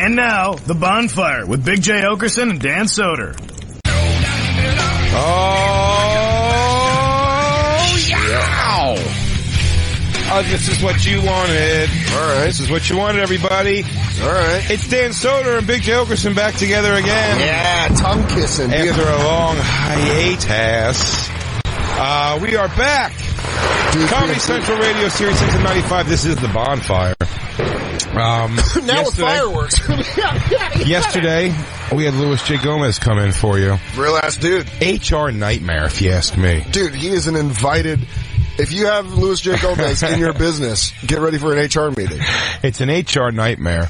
And now, The Bonfire with Big J. Oakerson and Dan Soder. Oh, yeah! This is what you wanted. All right. This is what you wanted, everybody. All right. It's Dan Soder and Big J. Oakerson back together again. Yeah, tongue kissing. After a long hiatus. We are back. Comedy Central Radio, Series 6 and 95. This is The Bonfire. Now with fireworks. Yesterday, we had Louis J. Gomez come in for you. Real ass dude. HR nightmare, if you ask me. Dude, he is an invited... If you have Louis J. Gomez in your business, get ready for an HR meeting. It's an HR nightmare.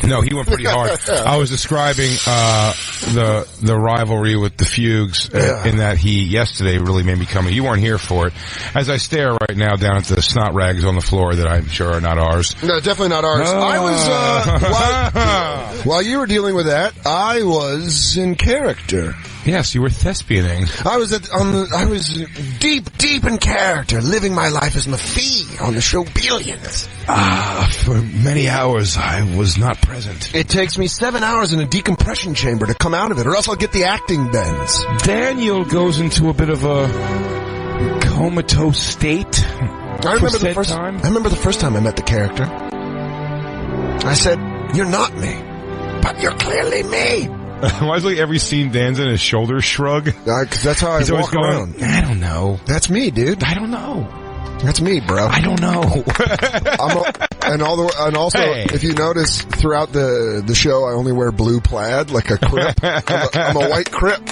No, he went pretty hard. I was describing the rivalry with the Fugues in that he yesterday really made me come in. You weren't here for it. As I stare right now down at the snot rags on the floor that I'm sure are not ours. No, definitely not ours. I was while you were dealing with that, I was in character. Yes, you were thespianing. I was deep in character, living my life as Maffei on the show Billions. For many hours I was not present. It takes me 7 hours in a decompression chamber to come out of it, or else I'll get the acting bends. Daniel goes into a bit of a comatose state. I remember the first time I met the character. I said, "You're not me, but you're clearly me." Why is like every scene Dan's in his shoulders shrug? Because that's how I walk around. I don't know. That's me, dude. I don't know. That's me, bro. I don't know. And also, if you notice throughout the show, I only wear blue plaid like a crip. I'm a white crip.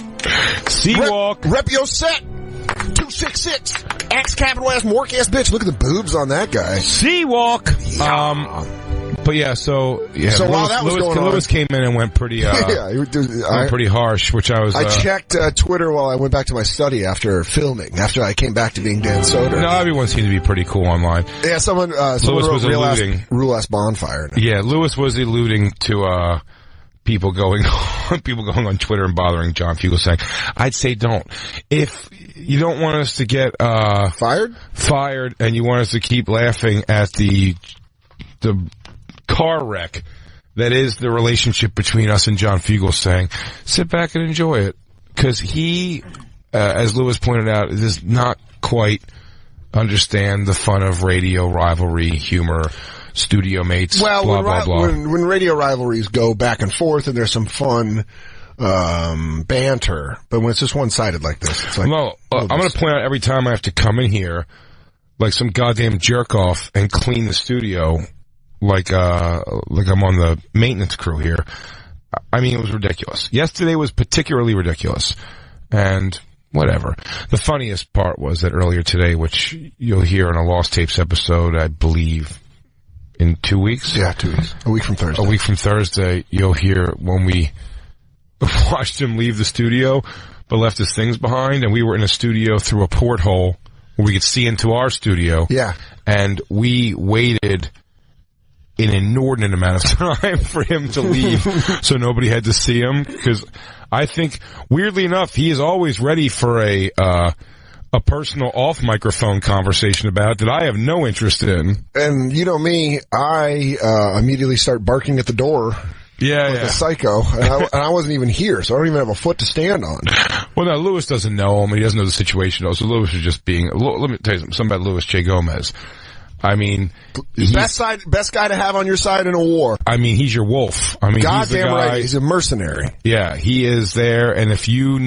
Seawalk. Rep your set. 266. X capital ass mork ass bitch. Look at the boobs on that guy. Seawalk. Yeah. But so while that was going on, Lewis came in and went pretty, went pretty harsh, which I was. I checked Twitter while I went back to my study after filming. After I came back to being Dan Soder. No, everyone seemed to be pretty cool online. Yeah, someone Lewis was alluding. Real ass bonfire. Yeah, Lewis was alluding to people going on Twitter and bothering John Fugelsang. I'd say don't. If you don't want us to get fired, and you want us to keep laughing at the car wreck that is the relationship between us and John Fugelsang, sit back and enjoy it. Because he, as Lewis pointed out, does not quite understand the fun of radio rivalry, humor, studio mates, blah, blah, blah. When radio rivalries go back and forth and there's some fun banter, but when it's just one-sided like this, it's like... No, I'm going to point out every time I have to come in here like some goddamn jerk-off and clean the studio... Like I'm on the maintenance crew here. I mean, it was ridiculous. Yesterday was particularly ridiculous. And whatever. The funniest part was that earlier today, which you'll hear in a Lost Tapes episode, I believe, in 2 weeks? Yeah, 2 weeks. A week from Thursday, you'll hear when we watched him leave the studio, but left his things behind, and we were in a studio through a porthole where we could see into our studio. Yeah. And we waited an inordinate amount of time for him to leave so nobody had to see him, because I think, weirdly enough, he is always ready for a personal off-microphone conversation about it that I have no interest in. And you know me, I immediately start barking at the door like a psycho, and I wasn't even here, so I don't even have a foot to stand on. Well, no, Lewis doesn't know him, he doesn't know the situation, though, so Lewis is just being... Let me tell you something about Louis J. Gomez. I mean, best guy to have on your side in a war. I mean, he's your wolf. I mean, goddamn right, he's a mercenary. Yeah, he is there. And if you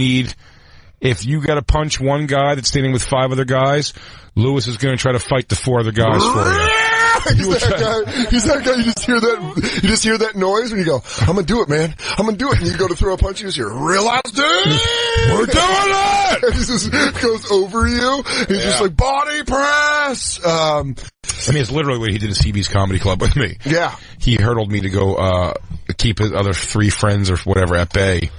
got to punch one guy that's standing with 5 other guys, Lewis is going to try to fight the 4 other guys for you. He's that guy. You just hear that noise when you go, "I'm gonna do it, man. I'm gonna do it." And you go to throw a punch, you just hear, "Realize, dude, we're doing it!" And he just goes over you. He's just like, "Body press." I mean, it's literally what he did at CB's Comedy Club with me. Yeah. He hurdled me to go keep his other 3 friends or whatever at bay.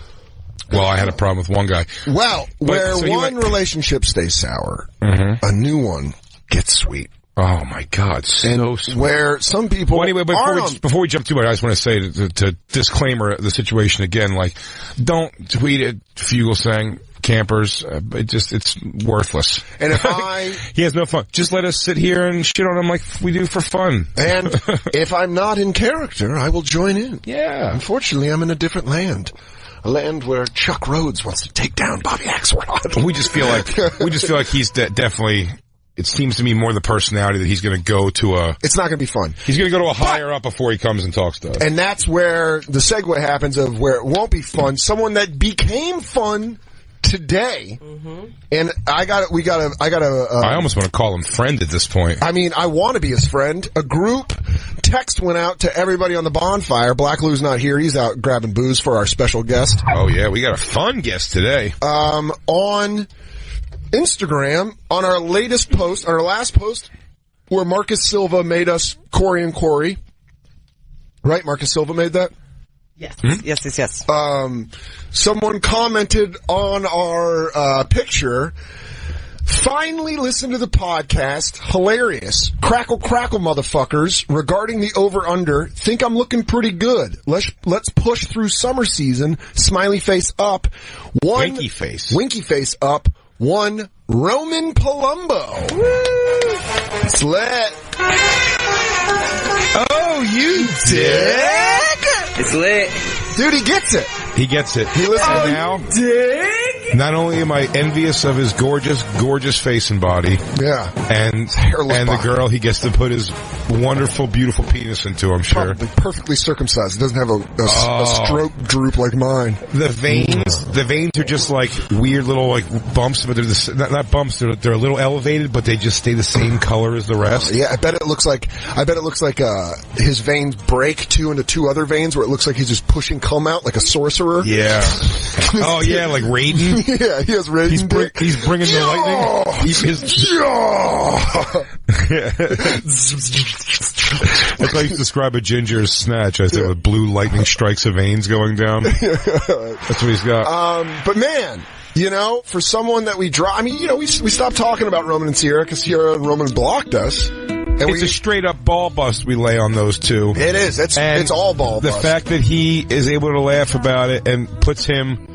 Well, I had a problem with one guy. Well, one relationship stays sour, a new one gets sweet. Oh my God, so sweet. Where some people... Well, anyway, before we jump too much, I just want to say to disclaimer the situation again, like, don't tweet at Fugelsang. campers. It's worthless. And if he has no fun. Just let us sit here and shit on him like we do for fun. And if I'm not in character, I will join in. Yeah. Unfortunately, I'm in a different land. A land where Chuck Rhodes wants to take down Bobby Axelrod. We just feel like he's definitely. It seems to me more the personality that he's going to go to a... It's not going to be fun. He's going to go to a higher up before he comes and talks to us. And that's where the segue happens of where it won't be fun. Someone that became fun today. Mm-hmm. And I almost want to call him friend at this point. I mean, I want to be his friend. A group text went out to everybody on the Bonfire. Black Lou's not here. He's out grabbing booze for our special guest. Oh, yeah. We got a fun guest today. On Instagram, on our latest post, on our last post, where Marcus Silva made us Corey and Corey. Right? Marcus Silva made that? Yes. Yes. Someone commented on our picture, finally listen to the podcast, hilarious. Crackle, motherfuckers, regarding the over-under, think I'm looking pretty good. Let's push through summer season, smiley face up. Winky face up. One Roman Palumbo. Woo! It's lit. Oh, you dick! It's lit. Dude, he gets it. He gets it. He listens now. Dick! Not only am I envious of his gorgeous face and body, yeah, and the girl he gets to put his wonderful, beautiful penis into, I'm sure. Probably perfectly circumcised. It doesn't have a stroke droop like mine. The veins are just like weird little like bumps, but they're not bumps. They're a little elevated, but they just stay the same color as the rest. Yeah, I bet it looks like his veins break into two other veins, where it looks like he's just pushing cum out like a sorcerer. Yeah. Oh yeah, like Raiden. Yeah, he has Raiden. He's bringing the lightning. That's how you describe a ginger's snatch. I said with blue lightning strikes of veins going down. That's what he's got. But man, you know, for someone that we draw, I mean, you know, we stopped talking about Roman and Sierra because Sierra and Roman blocked us. And it's a straight up ball bust we lay on those two. It is. It's all ball bust. The fact that he is able to laugh about it and puts him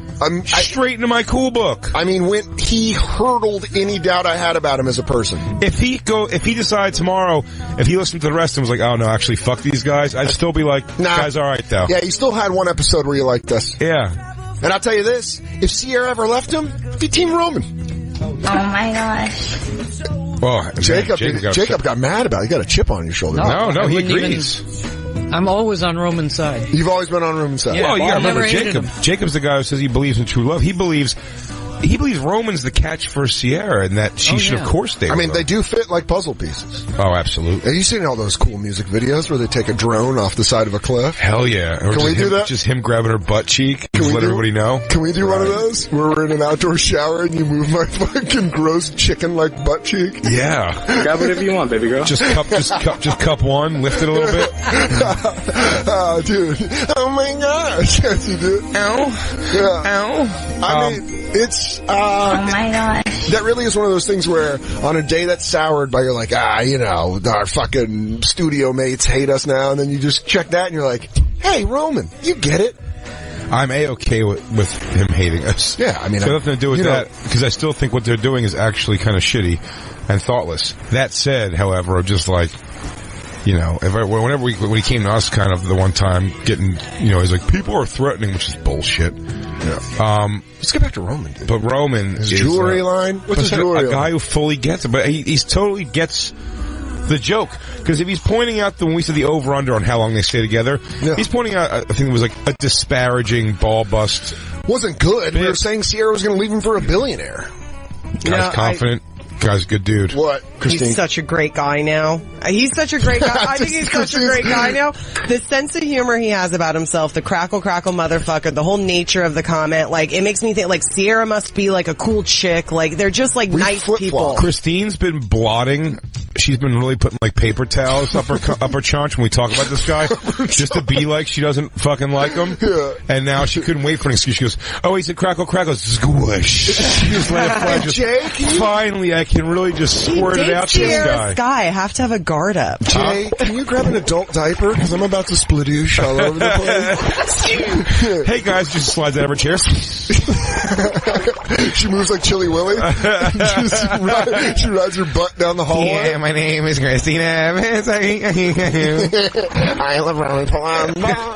straight into my cool book. I mean, when he hurdled any doubt I had about him as a person. If he decides tomorrow, if he listened to the rest and was like, oh no, actually fuck these guys, I'd still be like, nah, guys alright though. Yeah, you still had one episode where you liked us. Yeah. And I'll tell you this, if Sierra ever left him, it'd be Team Roman. Oh my gosh. Oh, Jacob got mad about it. You got a chip on your shoulder. No, he agrees. I'm always on Roman's side. You've always been on Roman's side. Yeah, well, you gotta remember Jacob. Jacob's the guy who says he believes in true love. He believes Roman's the catch for Sierra, and that she should, of course, date. I mean, they do fit like puzzle pieces. Oh, absolutely. Have you seen all those cool music videos where they take a drone off the side of a cliff? Hell yeah. Or can we do that? Just him grabbing her butt cheek and let everybody know? Can we do one of those? Where we're in an outdoor shower and you move my fucking gross chicken-like butt cheek? Yeah. Grab whatever you want, baby girl. Just cup one, lift it a little bit. Oh, dude. Oh my gosh. Yes, you do. Ow. Yeah. Ow. I mean, it's, oh my gosh. That really is one of those things where on a day that's soured by, you're like, you know, our fucking studio mates hate us now, and then you just check that and you're like, hey, Roman, you get it. I'm A-okay with him hating us. Yeah, I mean, it's got nothing to do with that, because I still think what they're doing is actually kind of shitty and thoughtless. That said, however, I'm just like, you know, when he came to us kind of the one time getting, you know, he's like, people are threatening, which is bullshit. Yeah. Let's get back to Roman, dude. But Roman his jewelry line? What's his jewelry line? A guy who fully gets it, but he totally gets the joke. Because if he's pointing out when we said the over-under on how long they stay together, he's pointing out, I think it was like a disparaging ball bust. Wasn't good. We were saying Sierra was going to leave him for a billionaire. Guy's confident. Guy's a good dude. What, Christine? He's such a great guy now. He's such a great guy. I think he's such a great guy now. The sense of humor he has about himself, the crackle motherfucker, the whole nature of the comment, like, it makes me think, like, Sierra must be, like, a cool chick. Like, they're just, like, nice people. Christine's been blotting. She's been really putting, like, paper towels up her chaunch when we talk about this guy, just to be like she doesn't fucking like him. Yeah. And now she couldn't wait for an excuse. She goes, oh, he said crackle, squish. She just let it fly. Finally, I can really just squirt it out to this guy. I have to have a guard up. Jay, can you grab an adult diaper? Because I'm about to splitoosh all over the place. Hey guys, just slides out of her chair. She moves like Chili Willy. She rides her butt down the hallway. Yeah, my name is Christina Evans. I love Roman Palumbo.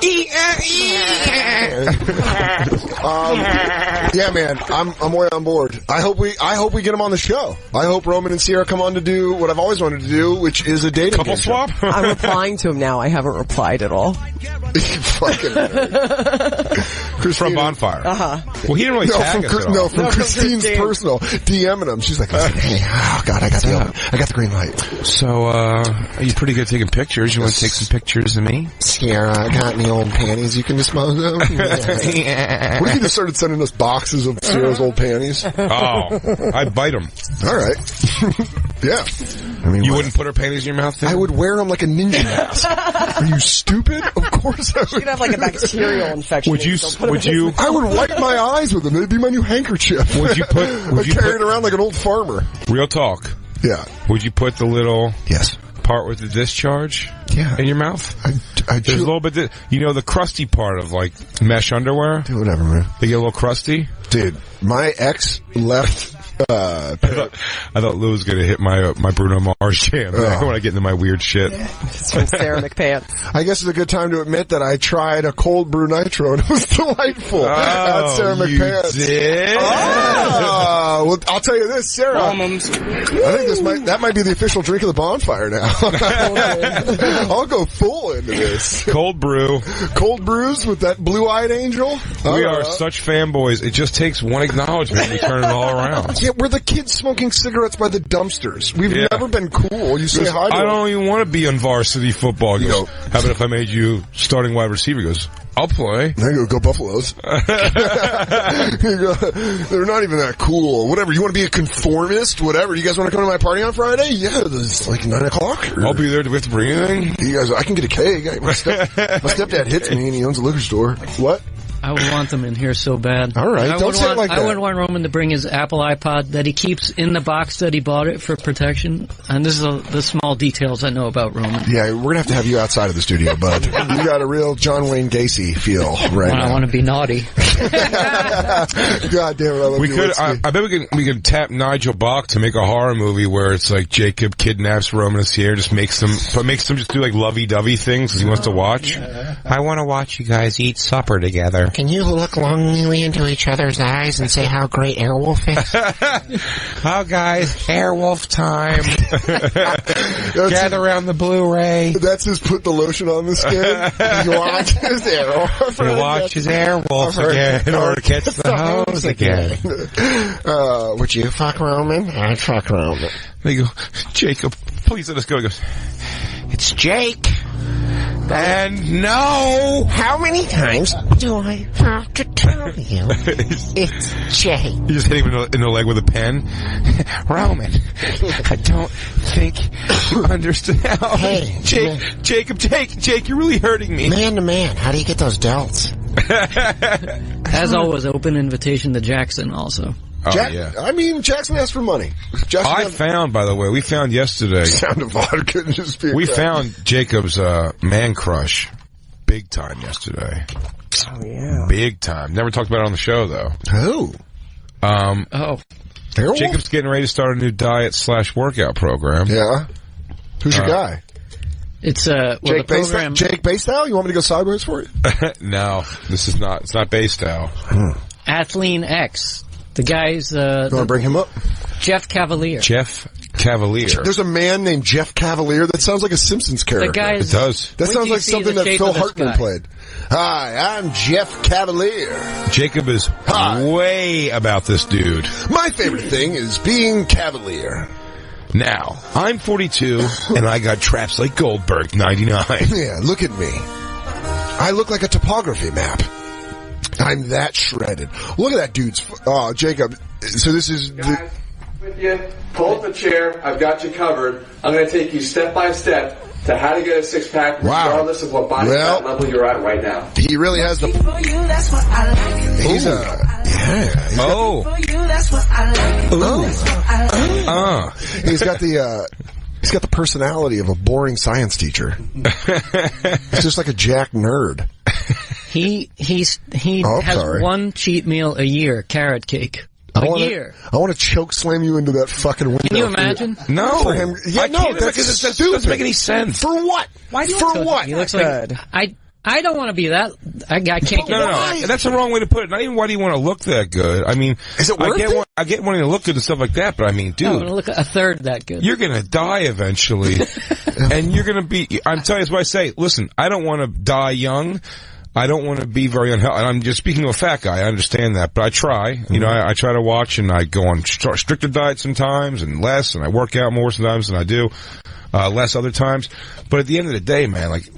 Yeah, man, I'm way on board. I hope we get him on the show. I hope Roman and Sierra come on to do what I've always wanted to do, which is a dating couple swap. I'm replying to him now. I haven't replied at all. Fucking From Bonfire. Well, he didn't really tag us at all. No, from Christine's personal DMing him. She's like, hey, oh God, I got the green light. So, are you pretty good at taking pictures? You want to take some pictures of me? Sierra, I got any old panties you can dispose of? Yeah. What if you just started sending us boxes of Sierra's old panties? Oh, I'd bite them. All right. Yeah. I mean, you wouldn't put her panties in your mouth then? I would wear them like a ninja mask. Are you stupid? Of course I would. You'd have like a bacterial infection. Would you? I would wipe my eyes with them. They'd be my new handkerchief. Would you put? I'd carry it around like an old farmer. Real talk. Yeah. Would you put the little yes part with the discharge? Yeah. In your mouth? I There's a little bit. You know the crusty part of like mesh underwear. Dude, whatever, man. They get a little crusty. Dude, my ex left. I thought Lou was going to hit my Bruno Mars jam when I get into my weird shit. It's from Sarah McPants. I guess it's a good time to admit that I tried a cold brew nitro and it was delightful at Sarah McPants. You did? Well, I'll tell you this, Sarah. I think that might be the official drink of the Bonfire now. I'll go full into this. Cold brew. Cold brews with that blue-eyed angel. We are such fanboys. It just takes one acknowledgement and we turn it all around. Yeah, we're the kids smoking cigarettes by the dumpsters. We've never been cool. You say hi to I don't even want to be on varsity football. He goes, how about if I made you starting wide receiver? He goes, I'll play. There you go Buffaloes. They're not even that cool. Whatever. You want to be a conformist? Whatever. You guys want to come to my party on Friday? Yeah, it's like 9 o'clock. I'll be there. Do we have to bring anything? You guys, I can get a cake. My stepdad hits me and he owns a liquor store. What? I would want them in here so bad. All right, don't say it like that. I would want Roman to bring his Apple iPod that he keeps in the box that he bought it for protection. And this is the small details I know about Roman. Yeah, we're going to have you outside of the studio, bud. You got a real John Wayne Gacy feel right now. I want to be naughty. God damn it, I love you. I bet we could tap Nigel Bach to make a horror movie where it's like Jacob kidnaps Roman and Sierra, just makes them just do like lovey-dovey things because he wants to watch. I want to watch you guys eat supper together. Can you look longingly into each other's eyes and say how great Airwolf is? Oh, guys, Airwolf time. Gather around the Blu-ray. That's his put the lotion on the skin. He watches Airwolf. He watches Airwolf again in order to catch the hose again. Would you fuck Roman? I'd fuck Roman. They go, Jacob, please let us go. He goes, it's Jake. And no! How many times do I have to tell you? It's Jake. You just hit him in the leg with a pen. Roman, I don't think you understand. Hey, Jake, you're really hurting me. Man to man, how do you get those delts? As always, open invitation to Jackson also. Oh, yeah. I mean, Jackson asked for money. By the way, we found yesterday. Sound of vodka and just be. We found Jacob's man crush big time yesterday. Oh, yeah. Big time. Never talked about it on the show, though. Who? Jacob's getting ready to start a new diet/workout program. Yeah. Who's your guy? It's Jake program. Jake Bastow? You want me to go sideways for you? No, this is not. It's not Bastow. Athlean X. The guy's you want to bring him up? Jeff Cavalier. Jeff Cavalier. There's a man named Jeff Cavalier that sounds like a Simpsons character. The guy's, it does. That sounds like something that Phil Hartman played. Hi, I'm Jeff Cavalier. Jacob is way about this dude. My favorite thing is being Cavalier. Now, I'm 42, and I got traps like Goldberg 99. Yeah, look at me. I look like a topography map. I'm that shredded. Look at that dude's... Oh, Jacob. So this is... Guys, with you. Pull up a chair. I've got you covered. I'm going to take you step by step to how to get a six-pack regardless of what body fat level you're at right now. He really has the... He's a... Yeah. He's got the... He's got the personality of a boring science teacher. He's just like a jack nerd. He has one cheat meal a year, carrot cake. I want to choke slam you into that fucking window. Can you imagine? No. For him. Yeah, no, that's stupid. That doesn't make any sense. For what? Why do you For what? He looks like I don't want to be that. I can't. No. That's the wrong way to put it. Not even why do you want to look that good? I mean, is it worth it? I get wanting to look good and stuff like that, but I mean, dude, I want to look a third that good. You're gonna die eventually, and you're gonna be. I'm telling you, that's what I say. Listen, I don't want to die young. I don't want to be very unhealthy. I'm just speaking to a fat guy. I understand that, but I try. Mm-hmm. You know, I try to watch, and I go on stricter diet sometimes, and less, and I work out more sometimes than I do less other times. But at the end of the day, man, like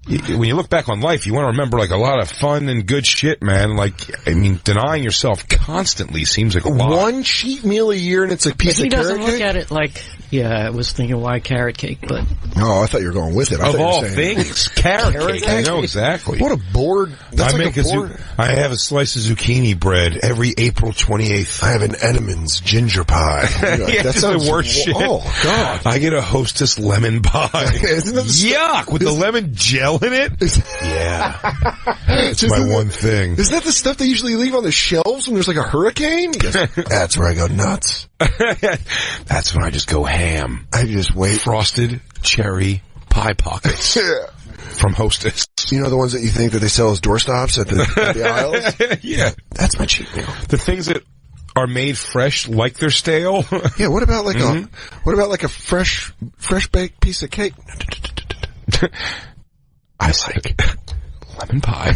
when you look back on life, you want to remember like a lot of fun and good shit, man. Like, I mean, denying yourself constantly seems like a lot. One cheat meal a year, and it's a piece of carrot cake. He doesn't look at it like. Yeah, I was thinking why carrot cake, but... Oh, I thought you were going with it. Of all things, carrot cake. I know exactly. What a board. That's I have a slice of zucchini bread every April 28th. I have an Edmonds ginger pie. Yeah, that's the worst shit. Oh, God. I get a Hostess lemon pie. Isn't that yuck, with the lemon gel in it? Yeah. It's my one thing. Isn't that the stuff they usually leave on the shelves when there's like a hurricane? That's where I go nuts. That's when I just go ham. I just wait. Frosted cherry pockets. Yeah. From Hostess. You know the ones that you think that they sell as doorstops at the aisles? Yeah. That's my cheat meal. The things that are made fresh like they're stale. Yeah, what about like a fresh baked piece of cake? I like lemon pie.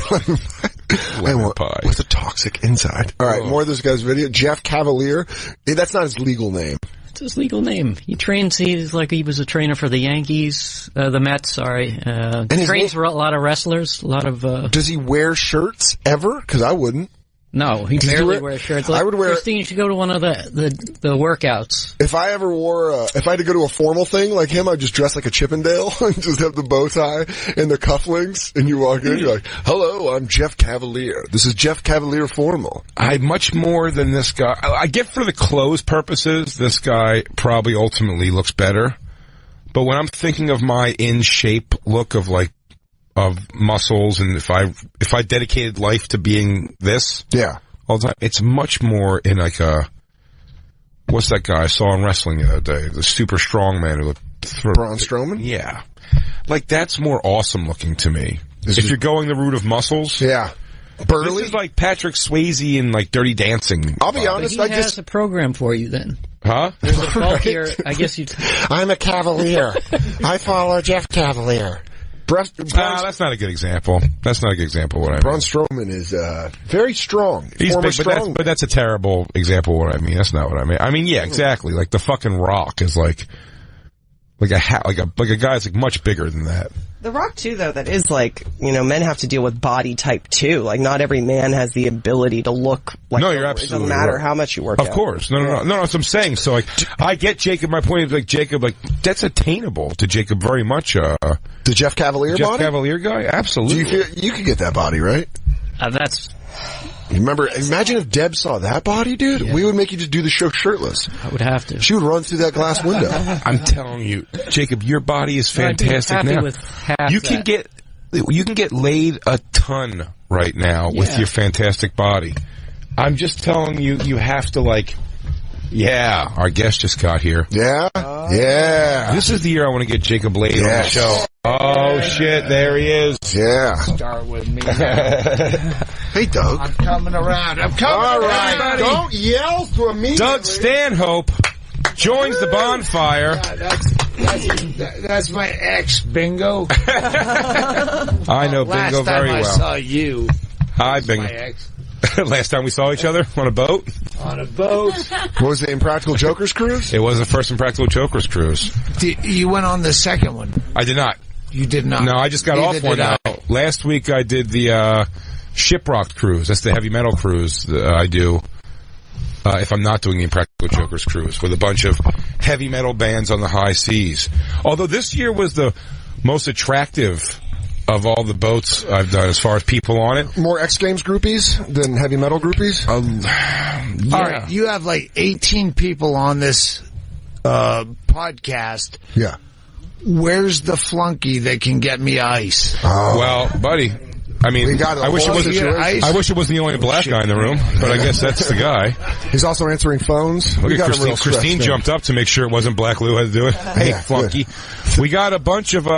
Lemon pie. With a toxic inside. All right, more of this guy's video. Jeff Cavalier. That's not his legal name. It's his legal name. He trains, he was a trainer for the Yankees, the Mets, sorry. Trains for a lot of wrestlers, a lot of... Does he wear shirts ever? Because I wouldn't. No, he barely wears shirts. Like, I would wear. Christine, you should go to one of the workouts. If I ever if I had to go to a formal thing like him, I'd just dress like a Chippendale and just have the bow tie and the cufflinks, and you walk in, you're like, "Hello, I'm Jeff Cavalier. This is Jeff Cavalier formal." I much more than this guy. I get for the clothes purposes, this guy probably ultimately looks better. But when I'm thinking of my in shape look of muscles, and if I dedicated life to being this, all the time, it's much more in like what's that guy I saw in wrestling the other day? The super strong man who Braun Strowman? Yeah. Like that's more awesome looking to me. If you're going the route of muscles. Yeah. Burly? This is like Patrick Swayze in like Dirty Dancing. I'll be honest, he has a program for you then. Huh? There's a bulkier, I guess you... I'm a Cavalier. I follow Jeff Cavalier. That's not a good example. That's not a good example of what I mean. Braun Strowman is very strong. He's big, but that's a terrible example of what I mean. That's not what I mean. I mean, yeah, exactly. Like the fucking Rock is like a guy that's like much bigger than that. The Rock too, though, that is like, men have to deal with body type too. Like not every man has the ability to look like. No, you're absolutely It doesn't matter right. how much you work out. Of course. No, that's what I'm saying. So like, I get Jacob, my point is like Jacob, like that's attainable to Jacob very much. The Jeff Cavalier body? Cavalier guy? Absolutely. Do you feel you could get that body, right? That's... Remember, imagine if Deb saw that body, dude. Yeah. We would make you just do the show shirtless. I would have to. She would run through that glass window. I'm telling you, Jacob, your body is fantastic now. With half you can get laid a ton right now with your fantastic body. I'm just telling you, you have to like. Yeah, our guest just got here. Yeah? Yeah. This is the year I want to get Jacob laid on the show. Oh, shit, there he is. Yeah. Start with me. Hey, Doug. I'm coming around. All right. Don't yell to me. Doug Stanhope joins the bonfire. That's my ex, Bingo. I know Bingo very well. Last time I saw you. Hi, Bingo. My ex. Last time we saw each other on a boat? On a boat. What was the Impractical Jokers cruise? It was the first Impractical Jokers cruise. You went on the second one? I did not. You did not? No, I just got off one now. Last week I did the Shiprocked cruise. That's the heavy metal cruise that I do if I'm not doing the Impractical Jokers cruise with a bunch of heavy metal bands on the high seas. Although this year was the most attractive of all the boats I've done as far as people on it. More X Games groupies than heavy metal groupies? Yeah. All right, you have like 18 people on this podcast. Yeah. Where's the flunky that can get me ice? Oh. Well, buddy, I mean, I wish it was the only black guy in the room, but I guess that's the guy. He's also answering phones. Look at Christine jumped up to make sure it wasn't Black Lou had to do it. Hey, flunky. Good. We got a bunch of, we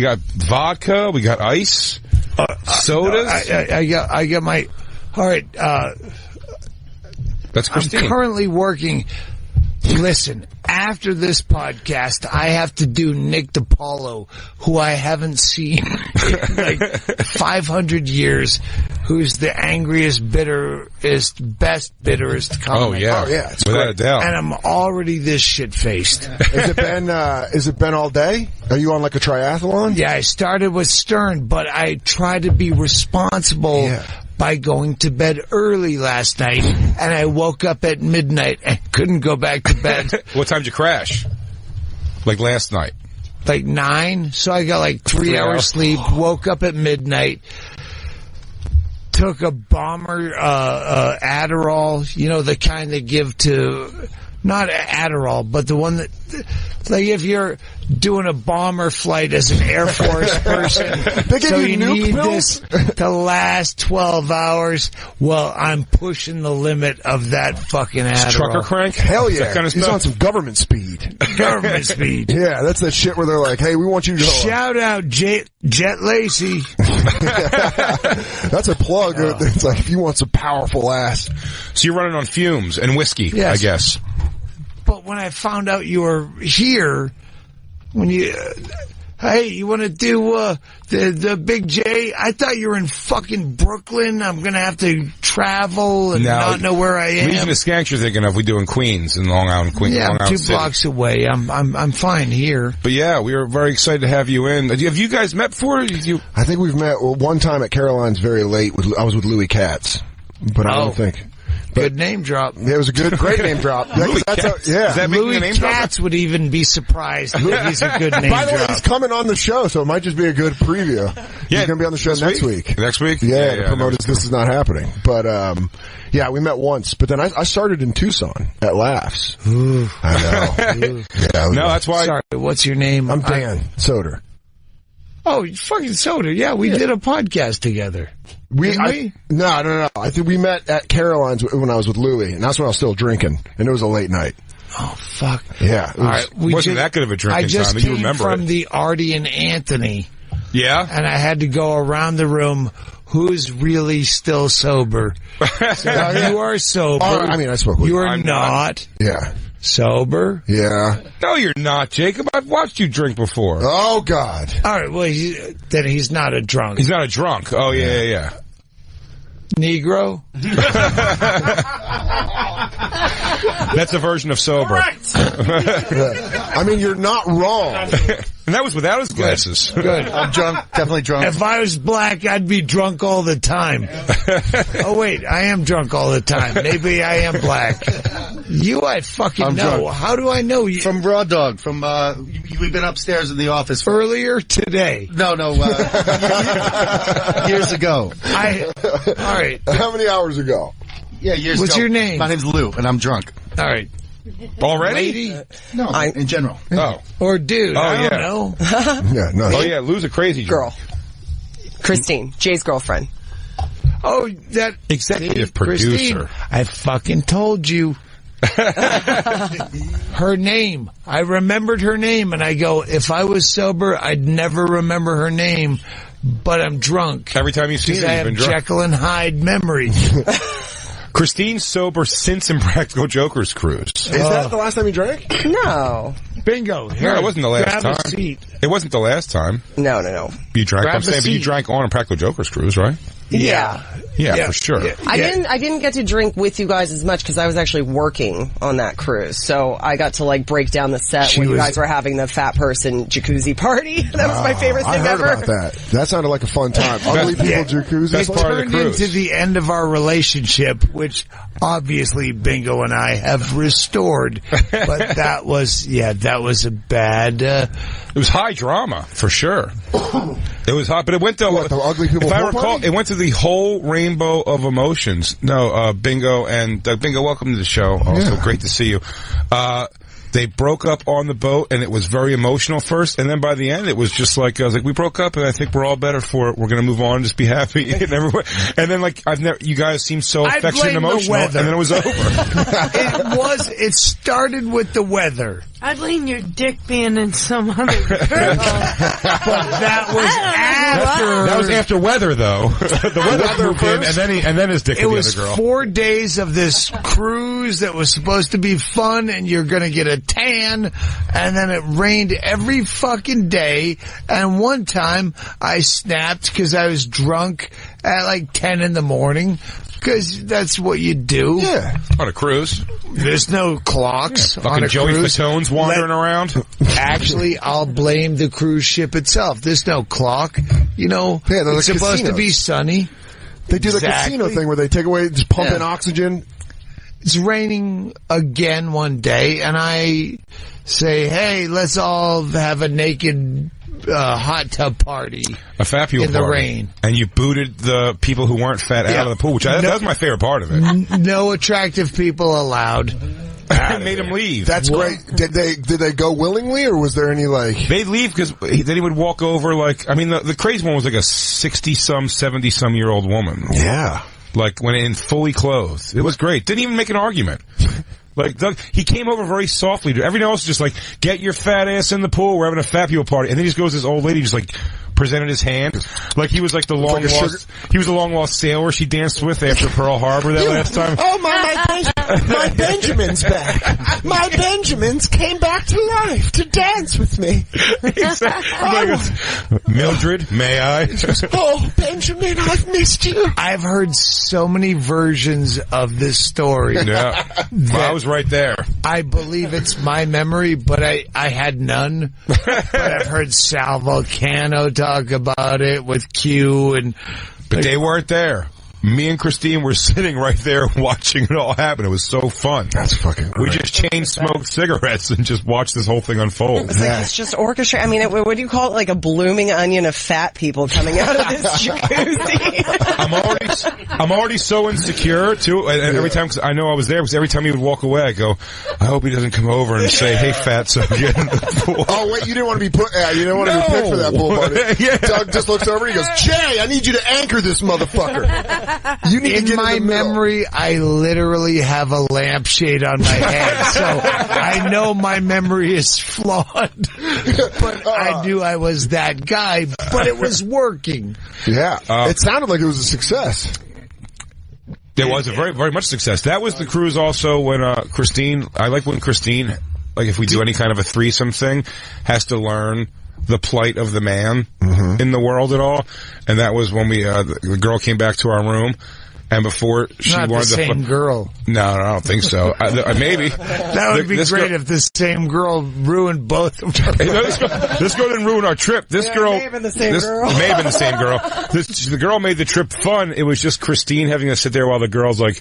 got vodka, we got ice, sodas. I got my, all right, that's Christine. I'm currently working. Listen, after this podcast, I have to do Nick DiPaolo, who I haven't seen in like 500 years, who's the angriest, bitterest comic. Oh yeah, it's without great. a doubt. And I'm already this shit-faced. Is it been all day? Are you on like a triathlon? Yeah, I started with Stern, but I try to be responsible by going to bed early last night, and I woke up at midnight and couldn't go back to bed. What time did you crash? Like last night? Like 9, so I got like 3 hours sleep, woke up at midnight, took a bomber Adderall, you know, the kind they give to, not Adderall, but the one that, like if you're doing a bomber flight as an Air Force person, so you need this to last 12 hours. Well, I'm pushing the limit of that fucking Adderall. Trucker crank? Hell yeah. That kind of He's stuff? on some government speed. Government speed. Yeah, that's that shit where they're like, hey, we want you to go. Shout out Jet Lacey. That's a plug. It's like, if you want some powerful ass. So you're running on fumes and whiskey, Yes. I guess. But when I found out you were here, when you, hey, you want to do the Big J? I thought you were in fucking Brooklyn. I'm gonna have to travel and not know where I am. Legion of Skanks you're thinking of, we do in Queens, in Long Island, Queens. Yeah, Long I'm Island 2 City. blocks away. I'm fine here. But yeah, we were very excited to have you in. Have you guys met before? I think we've met one time at Caroline's very late. I was with Louis Katz, but I don't think. Good name drop. Yeah, it was a great name drop. Louis Katz. Is that making Louis a name Katz would even be surprised that he's a good name By the way, drop. he's coming on the show, so it might just be a good preview. He's going to be on the show next week. Next week? Yeah, to promote This Is Not Happening. But, yeah, we met once. But then I started in Tucson at Laughs. I know. No, that's why. Sorry, what's your name? I'm Dan Soder. Oh, fucking Soder. Yeah, we did a podcast together. No. I think we met at Caroline's when I was with Louis, and that's when I was still drinking, and it was a late night. Oh, fuck. Yeah. All right, wasn't that good of a drinking I just time. came You remember from it. the Artie and Anthony. Yeah? And I had to go around the room. Who's really still sober? So you are sober. I mean, I spoke with you. you. Are not. Yeah. Sober? Yeah. No, you're not, Jacob. I've watched you drink before. Oh, God. All right, well, then he's not a drunk. He's not a drunk. Oh, yeah. Negro? That's a version of sober. I mean, you're not wrong. And that was without his glasses. Good. I'm drunk, definitely drunk. If I was black, I'd be drunk all the time. Oh, wait, I am drunk all the time. Maybe I am black. I fucking I'm know. drunk. How do I know you? From Raw Dog, we've been upstairs in the office Earlier today. No, years ago. All right. How many hours ago? Yeah, years ago. What's your name? My name's Lou, and I'm drunk. All right. Already? Lady? No, in general. Oh. Or dude. I don't yeah. know. Yeah, no. Oh, yeah, Lou's a crazy Girl. Christine, Jay's girlfriend. Oh, that executive Christine, producer. I fucking told you. Her name. I remembered her name, and I go, if I was sober, I'd never remember her name, but I'm drunk. Every time you see her, I you've have been drunk. Jekyll and Hyde memories. Christine's sober since Impractical Jokers cruise. Is that the last time you drank? No. Bingo. Here, No, it wasn't the last grab time. a seat. It wasn't the last time. No. You drank. Grab I'm a saying, but you seat. drank on Impractical Jokers cruise, right? Yeah. Yeah, for sure. Yeah. I didn't get to drink with you guys as much because I was actually working on that cruise. So I got to like break down the set when you guys were having the fat person jacuzzi party. That was my favorite thing I heard ever. about that. That sounded like a fun time. Ugly people jacuzzi. That's It part of the turned cruise. into the end of our relationship, which obviously Bingo and I have restored. But that was a bad. It was high drama, for sure. It was hot, but it went to What, the ugly people If I pool recall, party? it went to the whole rainbow of emotions. No, Bingo and Bingo, welcome to the show. Also, great to see you. They broke up on the boat, and it was very emotional first, and then by the end, it was just like, I was like, we broke up, and I think we're all better for it. We're going to move on, just be happy. And then, like, you guys seemed so affectionate and emotional, and then it was over. It started with the weather. I'd blame your dick being in some other girl. But that was after weather, though. The weather moved in, and then his dick It with the was other girl. 4 days of this cruise that was supposed to be fun, and you're going to get a tan, and then it rained every fucking day. And one time I snapped because I was drunk at like 10 in the morning. Because that's what you do. Yeah. On a cruise. There's no clocks on fucking a Joey cruise. Fatone's wandering around. Actually, I'll blame the cruise ship itself. There's no clock. You know, it's supposed to be sunny. They do the casino thing where they take away, just pump in oxygen. It's raining again one day, and I say, hey, let's all have a naked hot tub party. A fat people in the party. rain. And you booted the people who weren't fat out of the pool, which that was my favorite part of it. No attractive people allowed. I made them leave. That's great. Did they go willingly, or was there any like? They'd leave because then he would walk over like. I mean, the crazy one was like a 60-some, 70-some year old woman. Yeah, like when in fully clothed. It was great. Didn't even make an argument. Like, Doug, he came over very softly. Everyone else just like, get your fat ass in the pool. We're having a fat people party. And then he just goes, this old lady just like presented his hand. Like he was like the long lost, he was the long lost sailor she danced with after Pearl Harbor that last time. Oh my Benjamin's back. My Benjamins came back to life to dance with me. Mildred, may I? Oh, Benjamin, I've missed you. I've heard so many versions of this story. Yeah. I was right there. I believe it's my memory, but I had none. But I've heard Sal Volcano talk about it with Q and... But they weren't there. Me and Christine were sitting right there watching it all happen. It was so fun. That's fucking great. We just chain smoked cigarettes and just watched this whole thing unfold. It's like it's just orchestrated. I mean, what do you call it? Like a blooming onion of fat people coming out of this jacuzzi. I'm already so insecure too. And every time, cause I know I was there, because every time he would walk away, I go, I hope he doesn't come over and say, "Hey, fatso, get in the pool." Oh wait, you didn't want to be put. You didn't want to be picked for that pool party. Yeah. Doug just looks over. He goes, "Jay, I need you to anchor this motherfucker." You need to get in my memory, I literally have a lampshade on my head, so I know my memory is flawed. But I knew I was that guy, but it was working. Yeah, it sounded like it was a success. It was a very, very much success. That was the cruise also when Christine, I like when Christine, like if we do any kind of a threesome thing, has to learn the plight of the man in the world at all. And that was when we, the girl came back to our room. And before she Not wanted the same girl. No, I don't think so. Maybe. That would be great if the same girl ruined both of them. This girl didn't ruin our trip. This girl. It may have been the same girl. It may have been the same girl. The girl made the trip fun. It was just Christine having to sit there while the girl's like,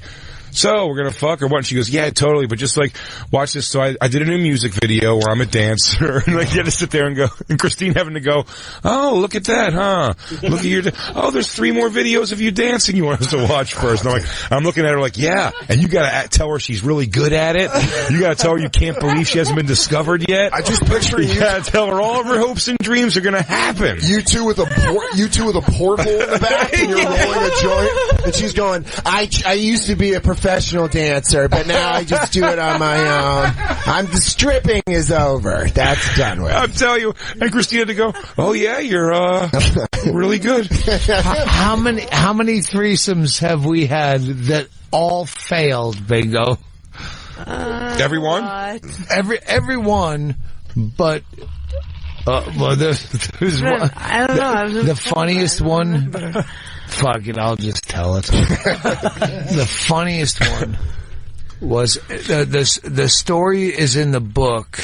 so we're gonna fuck or what? And she goes, yeah, totally, but just like watch this. So I did a new music video where I'm a dancer, and like you had to sit there and go, and Christine having to go, oh, look at that, huh? Look at your, oh, there's 3 more videos of you dancing you want us to watch first. And I'm looking at her like, yeah, and you gotta tell her she's really good at it. You gotta tell her you can't believe she hasn't been discovered yet. I just picture you. gotta tell her all of her hopes and dreams are gonna happen. You two with a porthole in the back, and you're rolling a joint, and she's going, I used to be a professional dancer, but now I just do it on my own. The stripping is over. That's done with. I'm telling you. And Christine had to go, oh yeah, you're really good. How many threesomes have we had that all failed, Bingo? Everyone? Everyone, but well, there's one. I don't know. The funniest one. Fuck it, I'll just tell it. The funniest one was the story is in the book,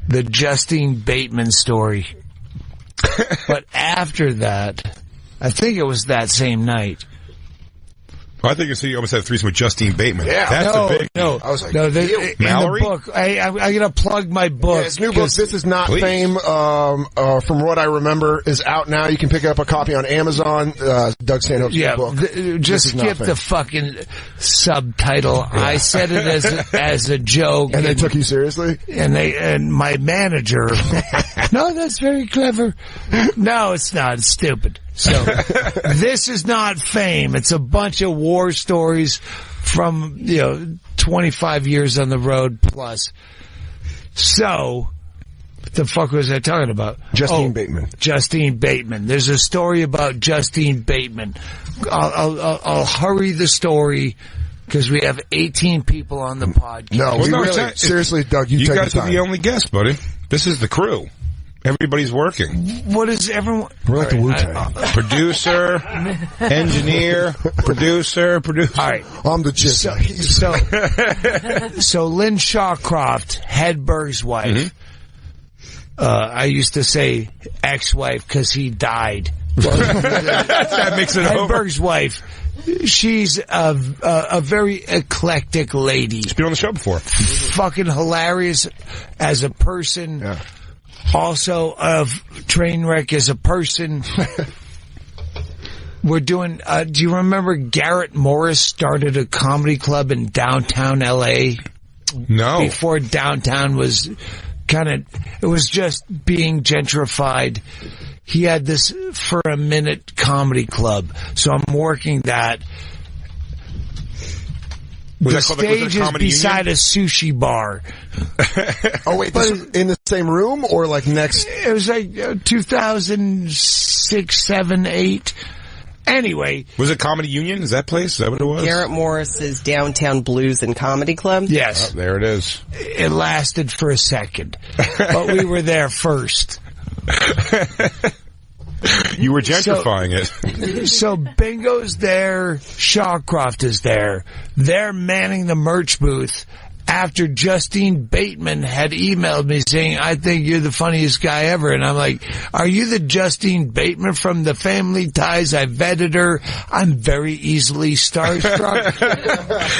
the Justine Bateman story. But after that, I think it was that same night. I think you almost had a threesome with Justine Bateman. Yeah. That's a big. No. I was like, in Mallory? the book, I'm going to plug my book. Yeah, his new book, This Is Not Fame, from what I remember, is out now. You can pick up a copy on Amazon. Doug Stanhope's book. Just skip the fucking subtitle. Yeah. I said it as a joke. And they took you seriously? And my manager, no, that's very clever. No, it's not. It's stupid. So, This Is Not Fame. It's a bunch of war stories from, 25 years on the road plus. So, what the fuck was I talking about? Justine Bateman. Justine Bateman. There's a story about Justine Bateman. I'll hurry the story because we have 18 people on the podcast. No, seriously, Doug, you guys are the only guest, buddy. This is the crew. Everybody's working. What is everyone? We're like the Wu-Tang. Producer, engineer, producer. All right. I'm the gist. So Lynn Shawcroft, Hedberg's wife. I used to say ex-wife because he died. That makes it Hedberg's wife. She's a very eclectic lady. She's been on the show before. Fucking hilarious as a person. Yeah. Also, train wreck as a person. We're doing, do you remember Garrett Morris started a comedy club in downtown LA? No. Before downtown was it was just being gentrified. He had this For a Minute comedy club. So I'm working that. The stage is beside a sushi bar. Oh, wait, this is in the same room or like next? It was like 2006, 7, 8. Anyway. Was it Comedy Union? Is that place? Is that what it was? Garrett Morris's Downtown Blues and Comedy Club? Yes. Oh, there it is. It lasted for a second. But we were there first. You were gentrifying it. So Bingo's there, Shawcroft is there. They're manning the merch booth after Justine Bateman had emailed me saying, I think you're the funniest guy ever. And I'm like, are you the Justine Bateman from the Family Ties? I vetted her. I'm very easily starstruck.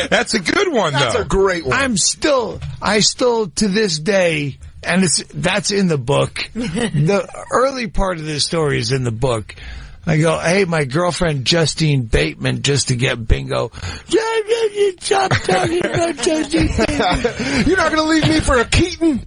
That's a good one, though. That's a great one. I still to this day, and that's in the book. The early part of this story is in the book. I go, hey, my girlfriend Justine Bateman, just to get Bingo. Stop talking about Justine Bateman. You're not going to leave me for a Keaton?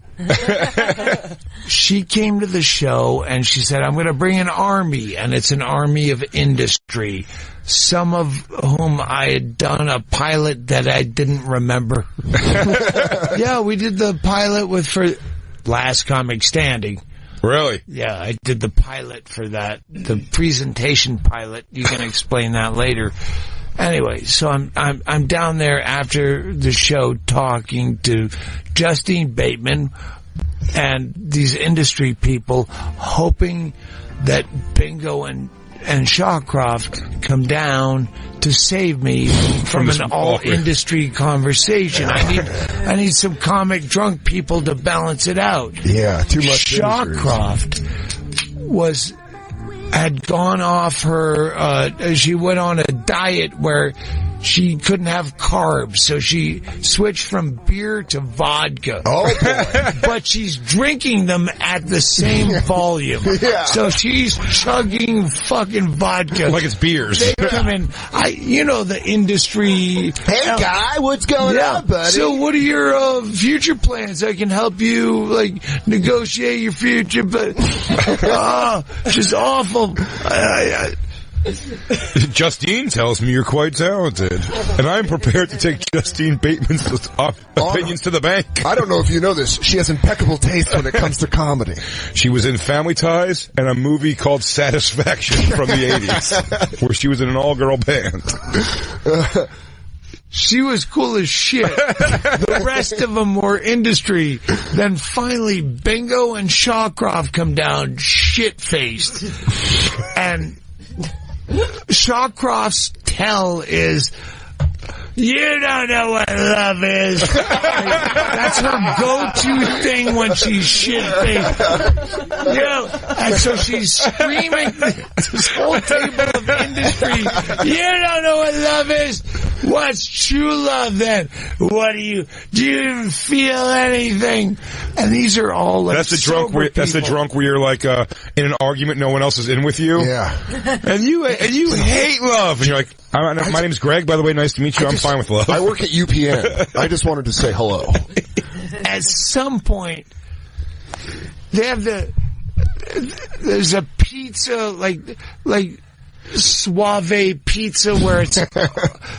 She came to the show and she said, I'm going to bring an army, and it's an army of industry. Some of whom I had done a pilot that I didn't remember. Yeah, we did the pilot for Last Comic Standing. Really? Yeah, I did the pilot for that. The presentation pilot. You can explain that later. Anyway, so I'm down there after the show talking to Justine Bateman and these industry people, hoping that Bingo and Shawcroft come down to save me from an all-industry conversation. I need some comic drunk people to balance it out. Yeah, too much. Shawcroft had gone off her, she went on a diet where she couldn't have carbs, so she switched from beer to vodka. Oh, boy. But she's drinking them at the same volume. Yeah. So she's chugging fucking vodka. Like it's beers. They come in, the industry. Hey, guy, what's going on, buddy? So what are your future plans? I can help you, negotiate your future, but, just awful. Justine tells me you're quite talented, and I'm prepared to take Justine Bateman's opinions to the bank. I don't know if you know this. She has impeccable taste when it comes to comedy. She was in Family Ties and a movie called Satisfaction from the 80s, where she was in an all-girl band. She was cool as shit. The rest of them were industry. Then finally, Bingo and Shawcroft come down shit-faced. And Shawcroft's tell is, you don't know what love is. That's her go-to thing when she's shit-faced. And so she's screaming this whole table of industry, you don't know what love is. What's true love then? Do you even feel anything? And these are all like that's the drunk where you're like in an argument, no one else is in with you. Yeah. And you hate love, and you're like, my name's Greg, by the way, nice to meet you. I'm fine with love. I work at UPN. I just wanted to say hello. At some point, they have there's a pizza like Suave pizza where it's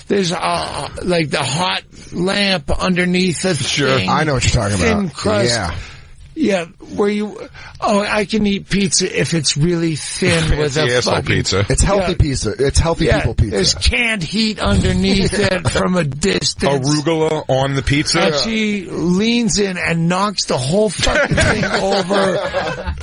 there's like the hot lamp underneath the thing. I know what you're talking thin about. Crust. Yeah, where I can eat pizza if it's really thin with a fucking pizza. It's healthy pizza. It's healthy people pizza. There's canned heat underneath it from a distance. Arugula on the pizza. And she leans in and knocks the whole fucking thing over.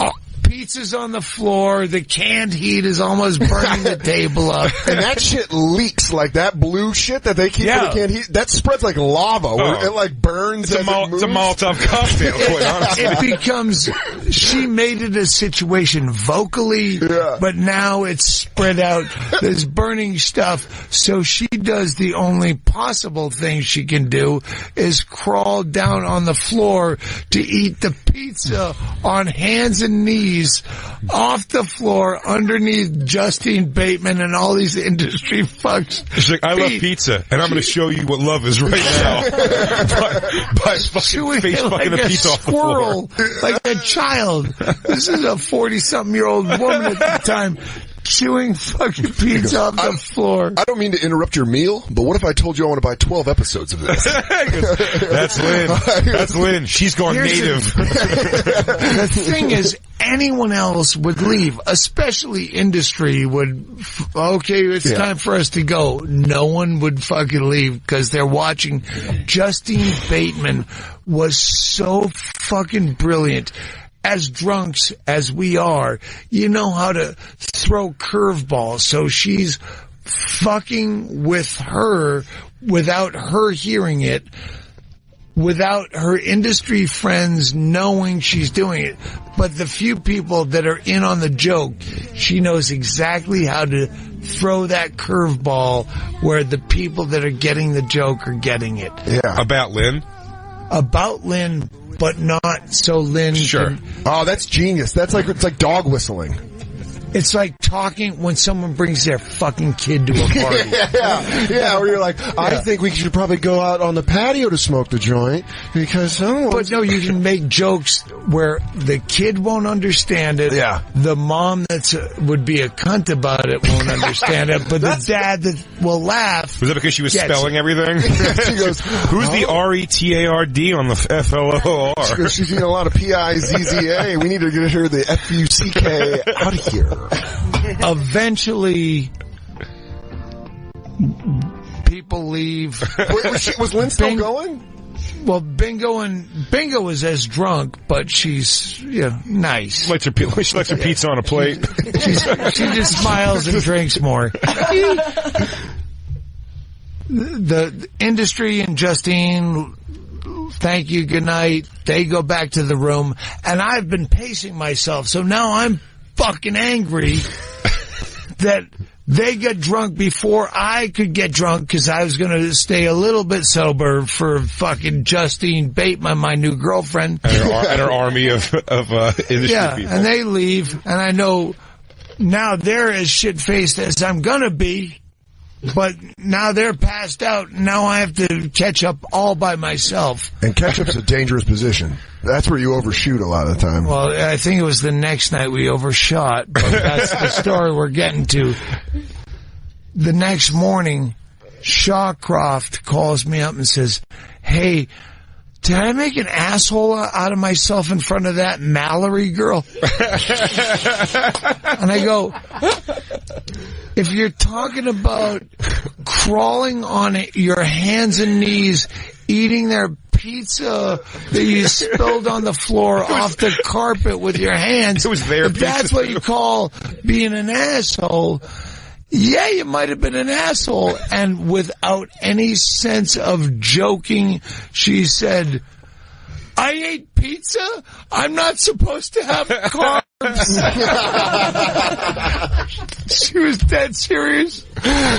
Pizza's on the floor. The canned heat is almost burning the table up. And that shit leaks, like that blue shit that they keep in the canned heat. That spreads like lava, where it like burns as it moves. It's a Molotov cocktail, quite honestly. It becomes, she made it a situation vocally, but now it's spread out. There's burning stuff. So she does the only possible thing she can do is crawl down on the floor to eat the pizza on hands and knees off the floor underneath Justine Bateman and all these industry fucks. She's like, I love pizza, and I'm going to show you what love is right now. by fucking face fucking the pizza off the floor. Like a child. This is a 40-something-year-old woman at the time. Chewing fucking pizza off the floor. I don't mean to interrupt your meal, but what if I told you I want to buy 12 episodes of this? That's Lynn. That's Lynn. She's gone native. The thing is, anyone else would leave, especially industry would, okay, it's time for us to go. No one would fucking leave because they're watching. Justine Bateman was so fucking brilliant. As drunks as we are, you know how to throw curveballs. So she's fucking with her without her hearing it, without her industry friends knowing she's doing it. But the few people that are in on the joke, she knows exactly how to throw that curveball where the people that are getting the joke are getting it. Yeah. About Lynn? About Lynn, but not so Lynn. Sure. Oh, that's genius. It's like dog whistling. It's like talking when someone brings their fucking kid to a party. yeah, where you're like, I think we should probably go out on the patio to smoke the joint because But no, you can make jokes where the kid won't understand it. Yeah. The mom would be a cunt about it won't understand it, but the dad that will laugh. Was that because she was spelling everything? She goes, who's the R-E-T-A-R-D on the F-L-O-R? She goes, she's eating a lot of P-I-Z-Z-A. We need to get her the F-U-C-K out of here. Eventually, people leave. Was Lynn still going? Well, Bingo is as drunk, but she's nice. She likes her pizza on a plate. She just smiles and drinks more. The industry and Justine, thank you, good night. They go back to the room, and I've been pacing myself, so now I'm fucking angry that they got drunk before I could get drunk because I was going to stay a little bit sober for fucking Justine Bateman, my new girlfriend. And her army of industry people. And they leave, and I know now they're as shit-faced as I'm going to be, but now they're passed out, and now I have to catch up all by myself. And catch-up's a dangerous position. That's where you overshoot a lot of the time. Well, I think it was the next night we overshot, but that's the story we're getting to. The next morning, Shawcroft calls me up and says, hey, did I make an asshole out of myself in front of that Mallory girl? And I go, if you're talking about crawling on your hands and knees, eating their pizza that you spilled on the floor off the carpet with your hands, it was their if that's what you call being an asshole, yeah, you might have been an asshole. And without any sense of joking, she said, I ate pizza? I'm not supposed to have carbs. She was dead serious.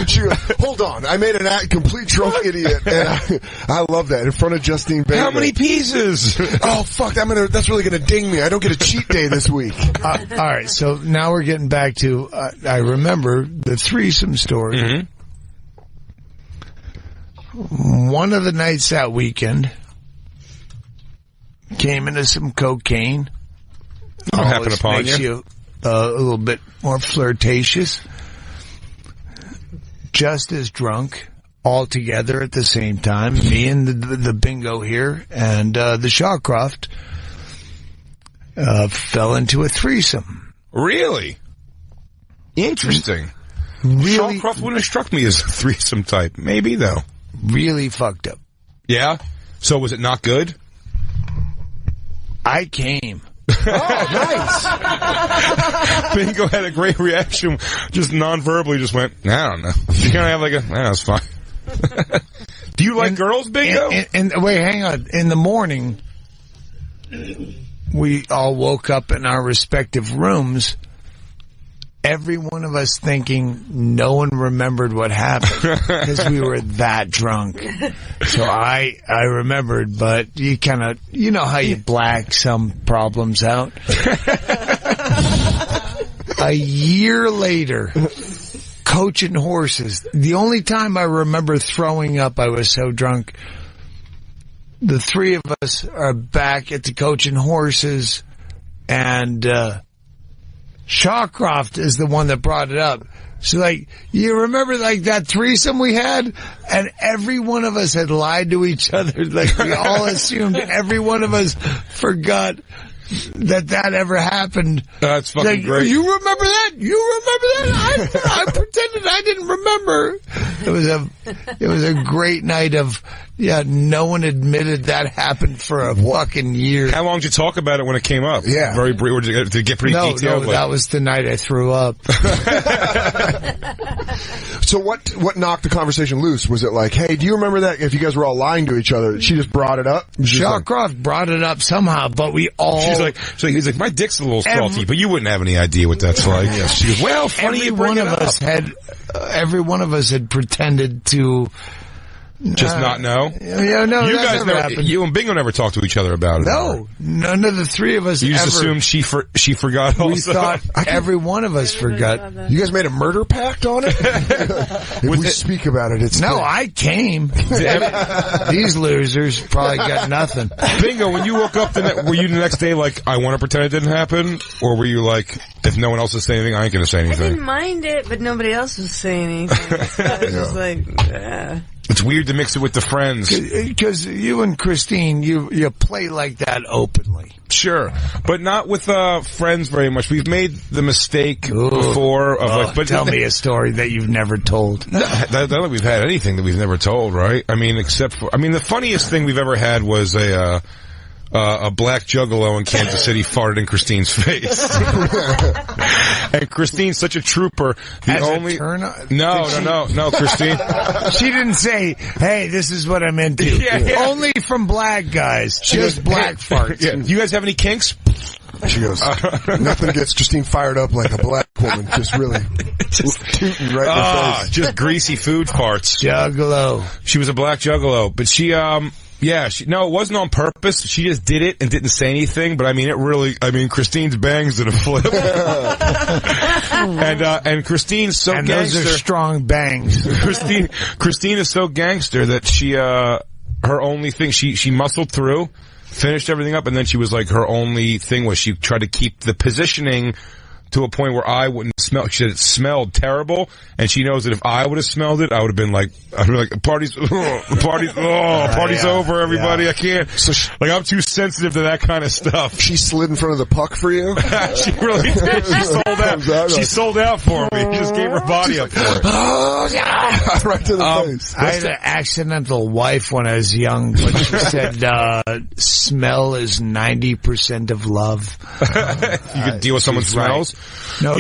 She goes, hold on, I made a complete drunk idiot, and I love that, in front of Justine Bateman. How many pieces? Oh, fuck, that's really going to ding me. I don't get a cheat day this week. All right, so now we're getting back to, I remember the threesome story. Mm-hmm. One of the nights that weekend, came into some cocaine. What happened upon makes you a little bit more flirtatious. Just as drunk, all together at the same time. Me and the bingo here and the Shawcroft fell into a threesome. Really? Interesting. Really? Shawcroft wouldn't have struck me as a threesome type. Maybe, though. Really fucked up. Yeah? So was it not good? I came. Oh, nice. Bingo had a great reaction, just non-verbally, just went, I don't know. You kind of have like that's fine. Do you like girls, Bingo? And wait, hang on. In the morning, we all woke up in our respective rooms, every one of us thinking no one remembered what happened because we were that drunk. So I remembered, but you kind of, you know how you black some problems out. A year later, coaching horses. The only time I remember throwing up, I was so drunk. The three of us are back at the coaching horses, and Shawcroft is the one that brought it up. So, like, you remember, like, that threesome we had? And every one of us had lied to each other. Like, we all assumed every one of us forgot that ever happened. That's fucking like, great. You remember that? You remember that? I pretended I didn't remember. It was a great night of, no one admitted that happened for a fucking year. How long did you talk about it when it came up? Yeah. Very brief. Or did it get pretty detailed? No, that was the night I threw up. So what knocked the conversation loose? Was it like, hey, do you remember that? If you guys were all lying to each other, she just brought it up? Shawcroft brought it up somehow, but we all... He's like, my dick's a little salty, but you wouldn't have any idea what that's like. She goes, well, funny every you bring one it of up. us had... every one of us had pretended to... Just not know? Yeah, no, you that guys never happened. You and Bingo never talked to each other about it. No, none of the three of us You just ever. assumed she forgot also. We thought every one of us forgot. You guys made a murder pact on it? If we speak about it, it's... No, good. I came. These losers probably got nothing. Bingo, when you woke up, were you the next day like, I want to pretend it didn't happen? Or were you like, if no one else is saying anything, I ain't going to say I anything? didn't mind it, but nobody else was saying anything. So I was just like, It's weird to mix it with the friends. Because you and Christine, you play like that openly. Sure, but not with friends very much. We've made the mistake before of but tell me a story that you've never told. No, I don't think we've had anything that we've never told, right? I mean, the funniest thing we've ever had was a black juggalo in Kansas City farted in Christine's face. And Christine's such a trooper. No, Christine. She didn't say, hey, this is what I'm into. Yeah. Only from black guys. Just black farts. Yeah. You guys have any kinks? She goes, nothing gets Christine fired up like a black woman. Just really tooting right in the face. Just greasy food farts. Juggalo. She was a black juggalo, but she, it wasn't on purpose. She just did it and didn't say anything, but Christine's bangs did a flip. And Christine's so and gangster. Those are strong bangs. Christine is so gangster that she, her only thing, she muscled through, finished everything up, and then she was like, her only thing was she tried to keep the positioning to a point where I wouldn't smell. She said it smelled terrible, and she knows that if I would have smelled it, I would have been like, party's over, everybody. Yeah. I can't. So I'm too sensitive to that kind of stuff. She slid in front of the puck for you? She really did. She sold out. She sold out for me. She just gave her body up for it. Right to the face. I had an accidental wife when I was young, but she said, smell is 90% of love. You could deal with someone's smells? No,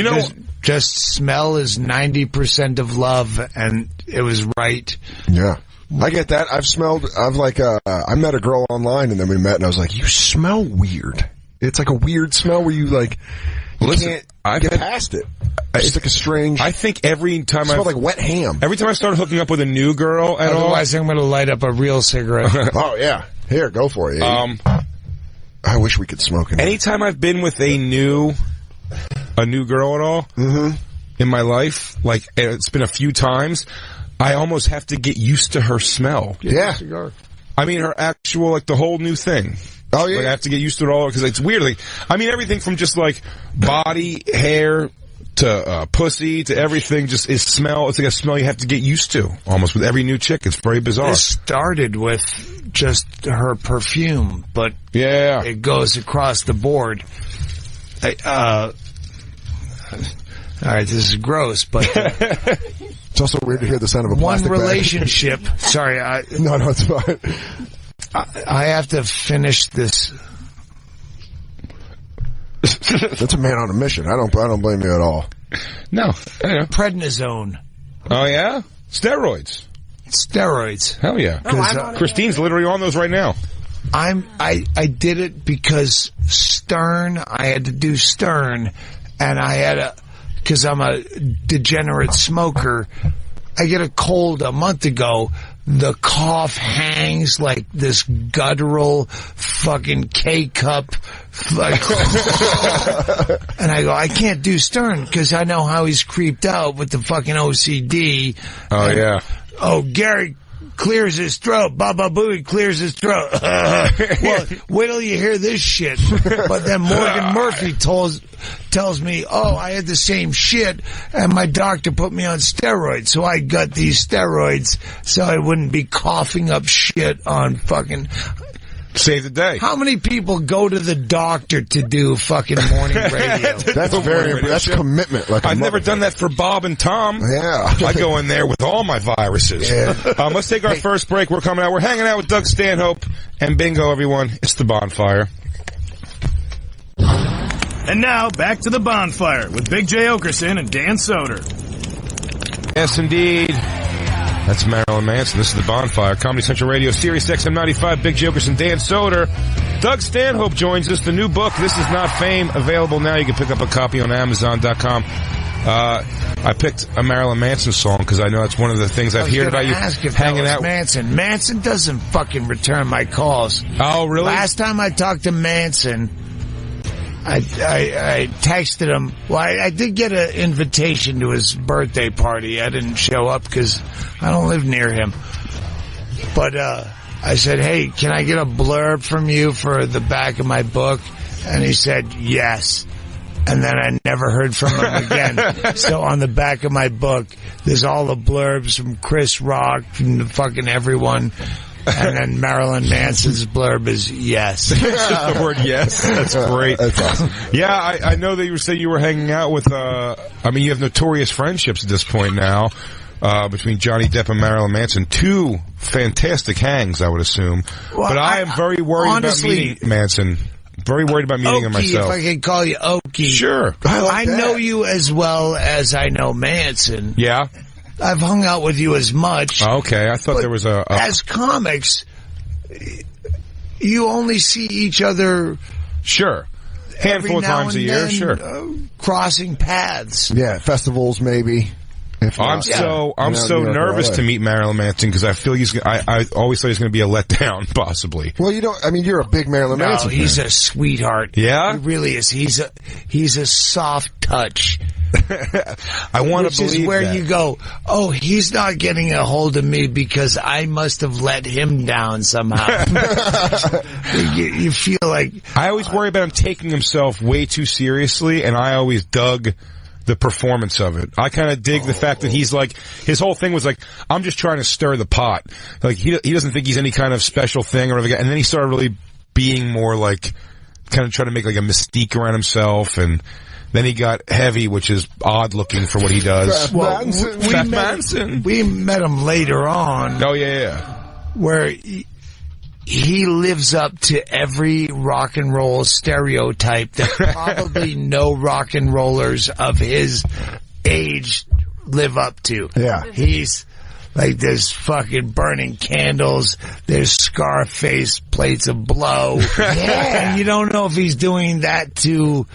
just smell is 90% of love, and it was right. Yeah. I get that. I met a girl online and then we met and I was like, you smell weird. It's like a weird smell where you like, can't get past it. It's like a strange. I think every time I smell like wet ham. Every time I start hooking up with a new girl at all. Otherwise, I'm going to light up a real cigarette. Oh yeah, here, go for it. I wish we could smoke it. Anytime I've been with a new girl at all in my life, like it's been a few times, I almost have to get used to her smell. Yeah. I mean, her actual, like the whole new thing. Oh yeah. Like, I have to get used to it all because it's weird. Like, I mean, everything from just like body, hair to pussy to everything just is smell. It's like a smell you have to get used to almost with every new chick. It's very bizarre. It started with just her perfume, but yeah, it goes across the board. All right, this is gross, but it's also weird to hear the sound of a plastic one relationship. Bag. Sorry, no, it's fine. I have to finish this. That's a man on a mission. I don't blame you at all. No, prednisone. Oh yeah, steroids. Hell yeah! Christine's literally on those right now. I did it because Stern. I had to do Stern, and because I'm a degenerate smoker. I get a cold a month ago. The cough hangs like this guttural fucking K-cup. Like, and I go, I can't do Stern because I know how he's creeped out with the fucking OCD. Oh, yeah. Oh, Gary clears his throat. Baba Booey clears his throat. Well, wait till you hear this shit. But then Morgan Murphy tells me, oh, I had the same shit, and my doctor put me on steroids, so I got these steroids so I wouldn't be coughing up shit on fucking... Save the day. How many people go to the doctor to do fucking morning radio? That's commitment. Like I've never done that for Bob and Tom. Yeah. I go in there with all my viruses. Yeah. Let's take our first break. We're coming out. We're hanging out with Doug Stanhope and bingo, everyone. It's the Bonfire. And now, back to the Bonfire with Big J. Oakerson and Dan Soder. Yes, indeed. That's Marilyn Manson. This is the Bonfire. Comedy Central Radio, Sirius XM 95. Big J. Oakerson, Dan Soder. Doug Stanhope joins us. The new book, This Is Not Fame, available now. You can pick up a copy on Amazon.com. I picked a Marilyn Manson song because I know that's one of the things I've heard about you hanging out. Manson doesn't fucking return my calls. Oh, really? Last time I talked to Manson, I texted him. Well, I did get an invitation to his birthday party. I didn't show up because I don't live near him. But I said, hey, can I get a blurb from you for the back of my book? And he said, yes. And then I never heard from him again. So on the back of my book, there's all the blurbs from Chris Rock and fucking everyone. And then Marilyn Manson's blurb is yes. The word yes. That's great. That's awesome. Yeah, I know that you were saying you were hanging out with, I mean, you have notorious friendships at this point now, between Johnny Depp and Marilyn Manson. Two fantastic hangs, I would assume. Well, but I am very worried honestly, about meeting Manson. Very worried about meeting him myself. If I can call you Okie. Sure. I know you as well as I know Manson. Yeah. I've hung out with you as much. Okay, I thought there was a... As comics, you only see each other... Sure. Handful of times a year, sure. Crossing paths. Yeah, festivals maybe. I'm so nervous to meet Marilyn Manson because I feel I always thought he's going to be a letdown, possibly. Well, you're a big Marilyn Manson fan. He's a sweetheart. Yeah? He really is. He's a soft touch. I want to believe Which is where that. you go, oh, he's not getting a hold of me because I must have let him down somehow. you feel like... I always worry about him taking himself way too seriously, and I always dug the performance of it. I kind of dig the fact that he's like, his whole thing was like, I'm just trying to stir the pot. Like, he doesn't think he's any kind of special thing or whatever. And then he started really being more like, kind of trying to make like a mystique around himself, and then he got heavy, which is odd looking for what he does. Fat Manson. We met him later on. Oh, yeah. Where he lives up to every rock and roll stereotype that probably no rock and rollers of his age live up to. Yeah. He's Like there's fucking burning candles, there's Scarface plates of blow. And you don't know if he's doing that to...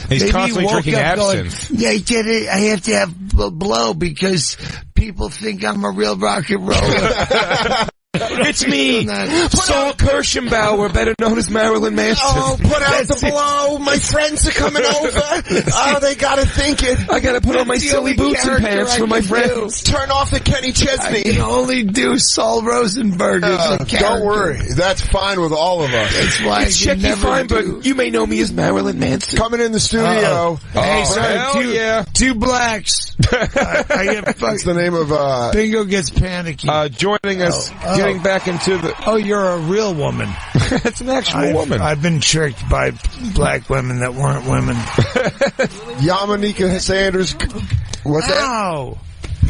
he's constantly drinking absinthe. Going, I get it. I have to have blow because people think I'm a real rock and roller. It's me, Saul Kirschenbauer, better known as Marilyn Manson. Oh, put out the blow. My friends are coming over. Oh, they gotta think it. I gotta put on my silly boots and pants for my friends. Turn off the Kenny Chesney. I can only do Saul Rosenberg as a character. Don't worry. That's fine with all of us. That's why it's Shecky fine, but you may know me as Marilyn Manson. Coming in the studio. Hey, sir, two blacks. That's the name of... Bingo gets panicky. Joining us, getting back into the... Oh, you're a real woman. That's an actual woman. I've been tricked by black women that weren't women. Yamaneika Saunders. What's that?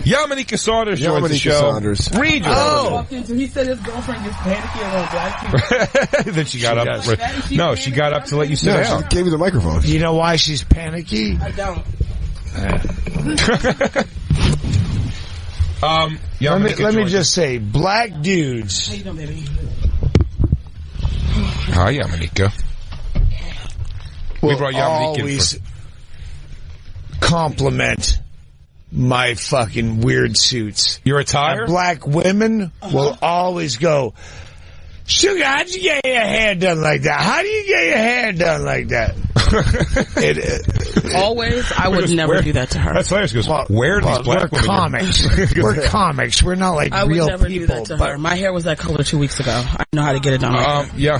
Yamaneika Saunders joins the show. Saunders. Read your He said his girlfriend gets panicky around black people. Then she got up. No, she got up to let you sit down. She gave you the microphone. You know why she's panicky? I don't. Let me just say, black dudes. How you doing, baby? Hi, Yamaneika. We brought Yamaneika always compliment my fucking weird suits. Your attire? And black women will always go, Sugar, how'd you get your hair done like that? How do you get your hair done like that? Always, I would never do that to her. That's hilarious. Goes, where are these black women? We're comics. We're not like real people. I would never do that to her. My hair was that color 2 weeks ago. I know how to get it done. Yeah.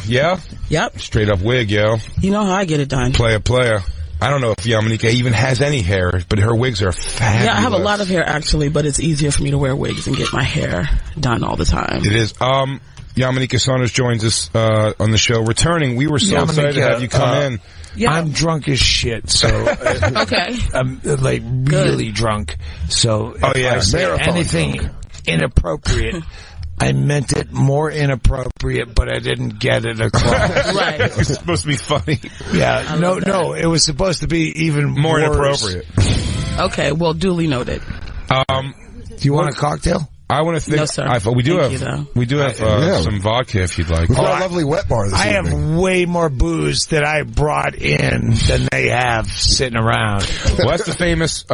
Yep. Straight up wig, yo. You know how I get it done. Player. I don't know if Yamaneika even has any hair, but her wigs are fabulous. Yeah, I have a lot of hair actually, but it's easier for me to wear wigs and get my hair done all the time. It is. Yamaneika Saunders joins us on the show. Returning, we were so excited to have you come in. Yeah. I'm drunk as shit, so okay. I'm like really drunk. So if I say anything inappropriate, I meant it more inappropriate, but I didn't get it across. Right. It was supposed to be funny. Yeah, no, it was supposed to be even more worse. inappropriate. Okay, well, duly noted. Do you want a cocktail? I want to think. No, sir. We do have some vodka if you'd like. We've got a lovely wet bar this evening. I have way more booze that I brought in than they have sitting around. Well, that's the famous.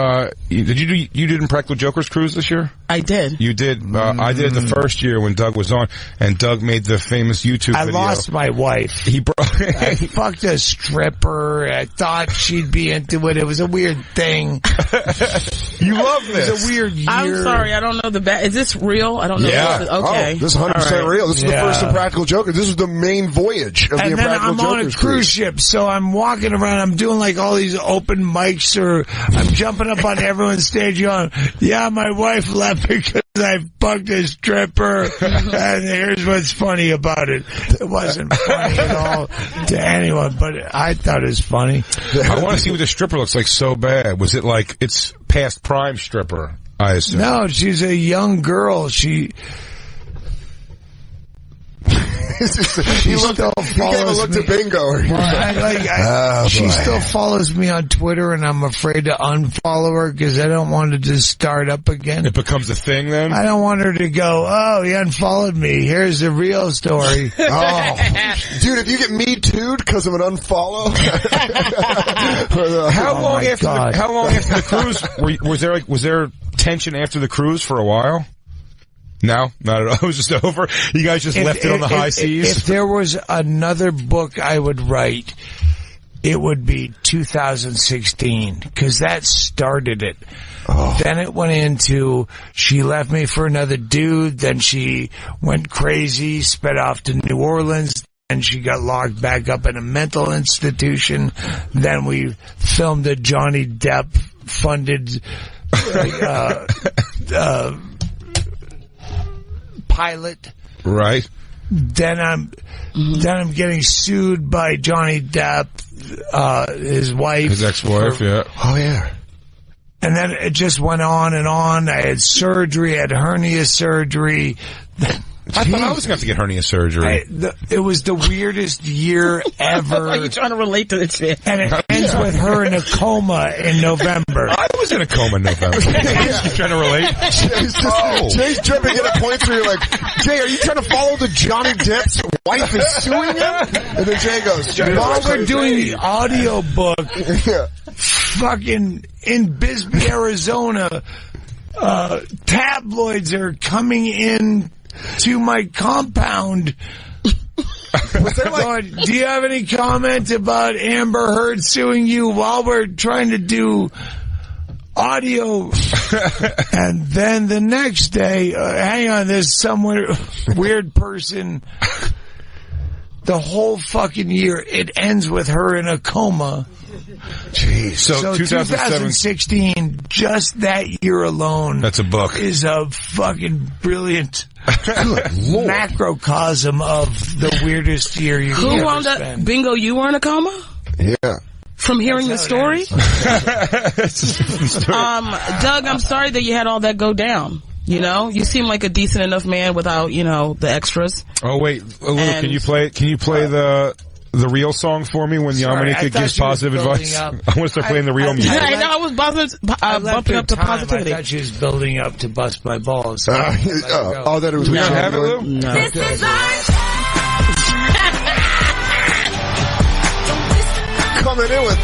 You did Impractical Jokers cruise this year? I did. You did. I did the first year when Doug was on, and Doug made the famous YouTube video. I lost my wife. I fucked a stripper. I thought she'd be into it. It was a weird thing. You love this. It was a weird year. I'm sorry, I don't know the back. Is this real? I don't know. Yeah. Okay. Oh, this is 100% real. This is the first Impractical Joker. This is the main voyage of the Impractical Jokers. And then I'm on a cruise ship, so I'm walking around. I'm doing like all these open mics, or I'm jumping up on everyone's stage going, yeah, my wife left because I fucked a stripper, and here's what's funny about it. It wasn't funny at all to anyone, but I thought it was funny. I want to see what the stripper looks like so bad. Was it like it's past prime stripper, I assume? No, she's a young girl. She still follows me. To bingo. She still follows me on Twitter, and I'm afraid to unfollow her because I don't want it to start up again. It becomes a thing then? I don't want her to go, oh, he unfollowed me. Here's the real story. Oh. Dude, if you get me too'd because of an unfollow. How long after the cruise was there tension after the cruise for a while? No, not at all. It was just over. You guys just left it on the high seas. If there was another book I would write, it would be 2016, because that started it. Oh. Then it went into, she left me for another dude, then she went crazy, sped off to New Orleans, and she got locked back up in a mental institution. Then we filmed a Johnny Depp funded pilot. Right. Then I'm getting sued by Johnny Depp, his wife. His ex-wife, yeah. Oh, yeah. And then it just went on and on. I had surgery, I had hernia surgery. I thought I was going to have to get hernia surgery. It was the weirdest year ever. Like you're trying to relate to it, shit. And it ends with her in a coma in November. I was in a coma in November. You trying to relate? Jay's jumping in at points where you're like, Jay, are you trying to follow the Johnny Depp's wife is suing him? And then Jay goes, while we're doing the audio book, fucking in Bisbee, Arizona, tabloids are coming in to my compound. Going, do you have any comment about Amber Heard suing you while we're trying to do audio? And then the next day, hang on, there's some weird person. The whole fucking year, it ends with her in a coma. Jeez. So 2016, just that year alone. That's a book. Is a fucking brilliant macrocosm of the weirdest year you Who ever wound up? spend. Bingo, you were in a coma? Yeah. From hearing the story? Doug, I'm sorry that you had all that go down. You know, you seem like a decent enough man without, you know, the extras. Oh wait, Lou, can you play the real song for me when Yamaneika gives positive advice? I want to start playing the real music. I know, I was bumping up to positivity. I thought she was building up to bust my balls. That it was. We don't have it, Lou? No. This is coming in with.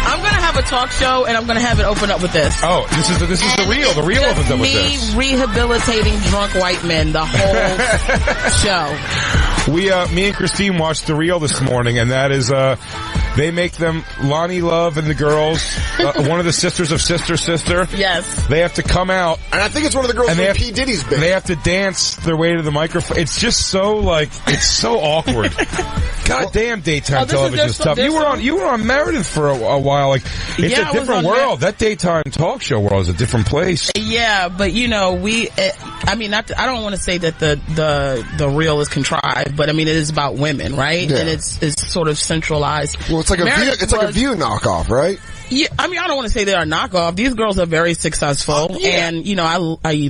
I'm gonna have a talk show and I'm gonna have it open up with this. Oh, this is the real. The real opens up with this. Me rehabilitating drunk white men the whole show. Me and Christine watched the real this morning, and that is they make them Lonnie Love and the girls, one of the sisters of Sister. Yes. They have to come out, and I think it's one of the girls from P. Diddy's band. They have to dance their way to the microphone. It's just so it's so awkward. God damn, daytime television is tough. You were on Meredith for a while. Like it's a different world. That daytime talk show world is a different place. Yeah, but you know, I don't want to say that the real is contrived, but I mean it is about women, right? Yeah. And it's sort of centralized. Well, it's like a View knockoff, right? Yeah, I mean, I don't want to say they're a knockoff. These girls are very successful, and you know, I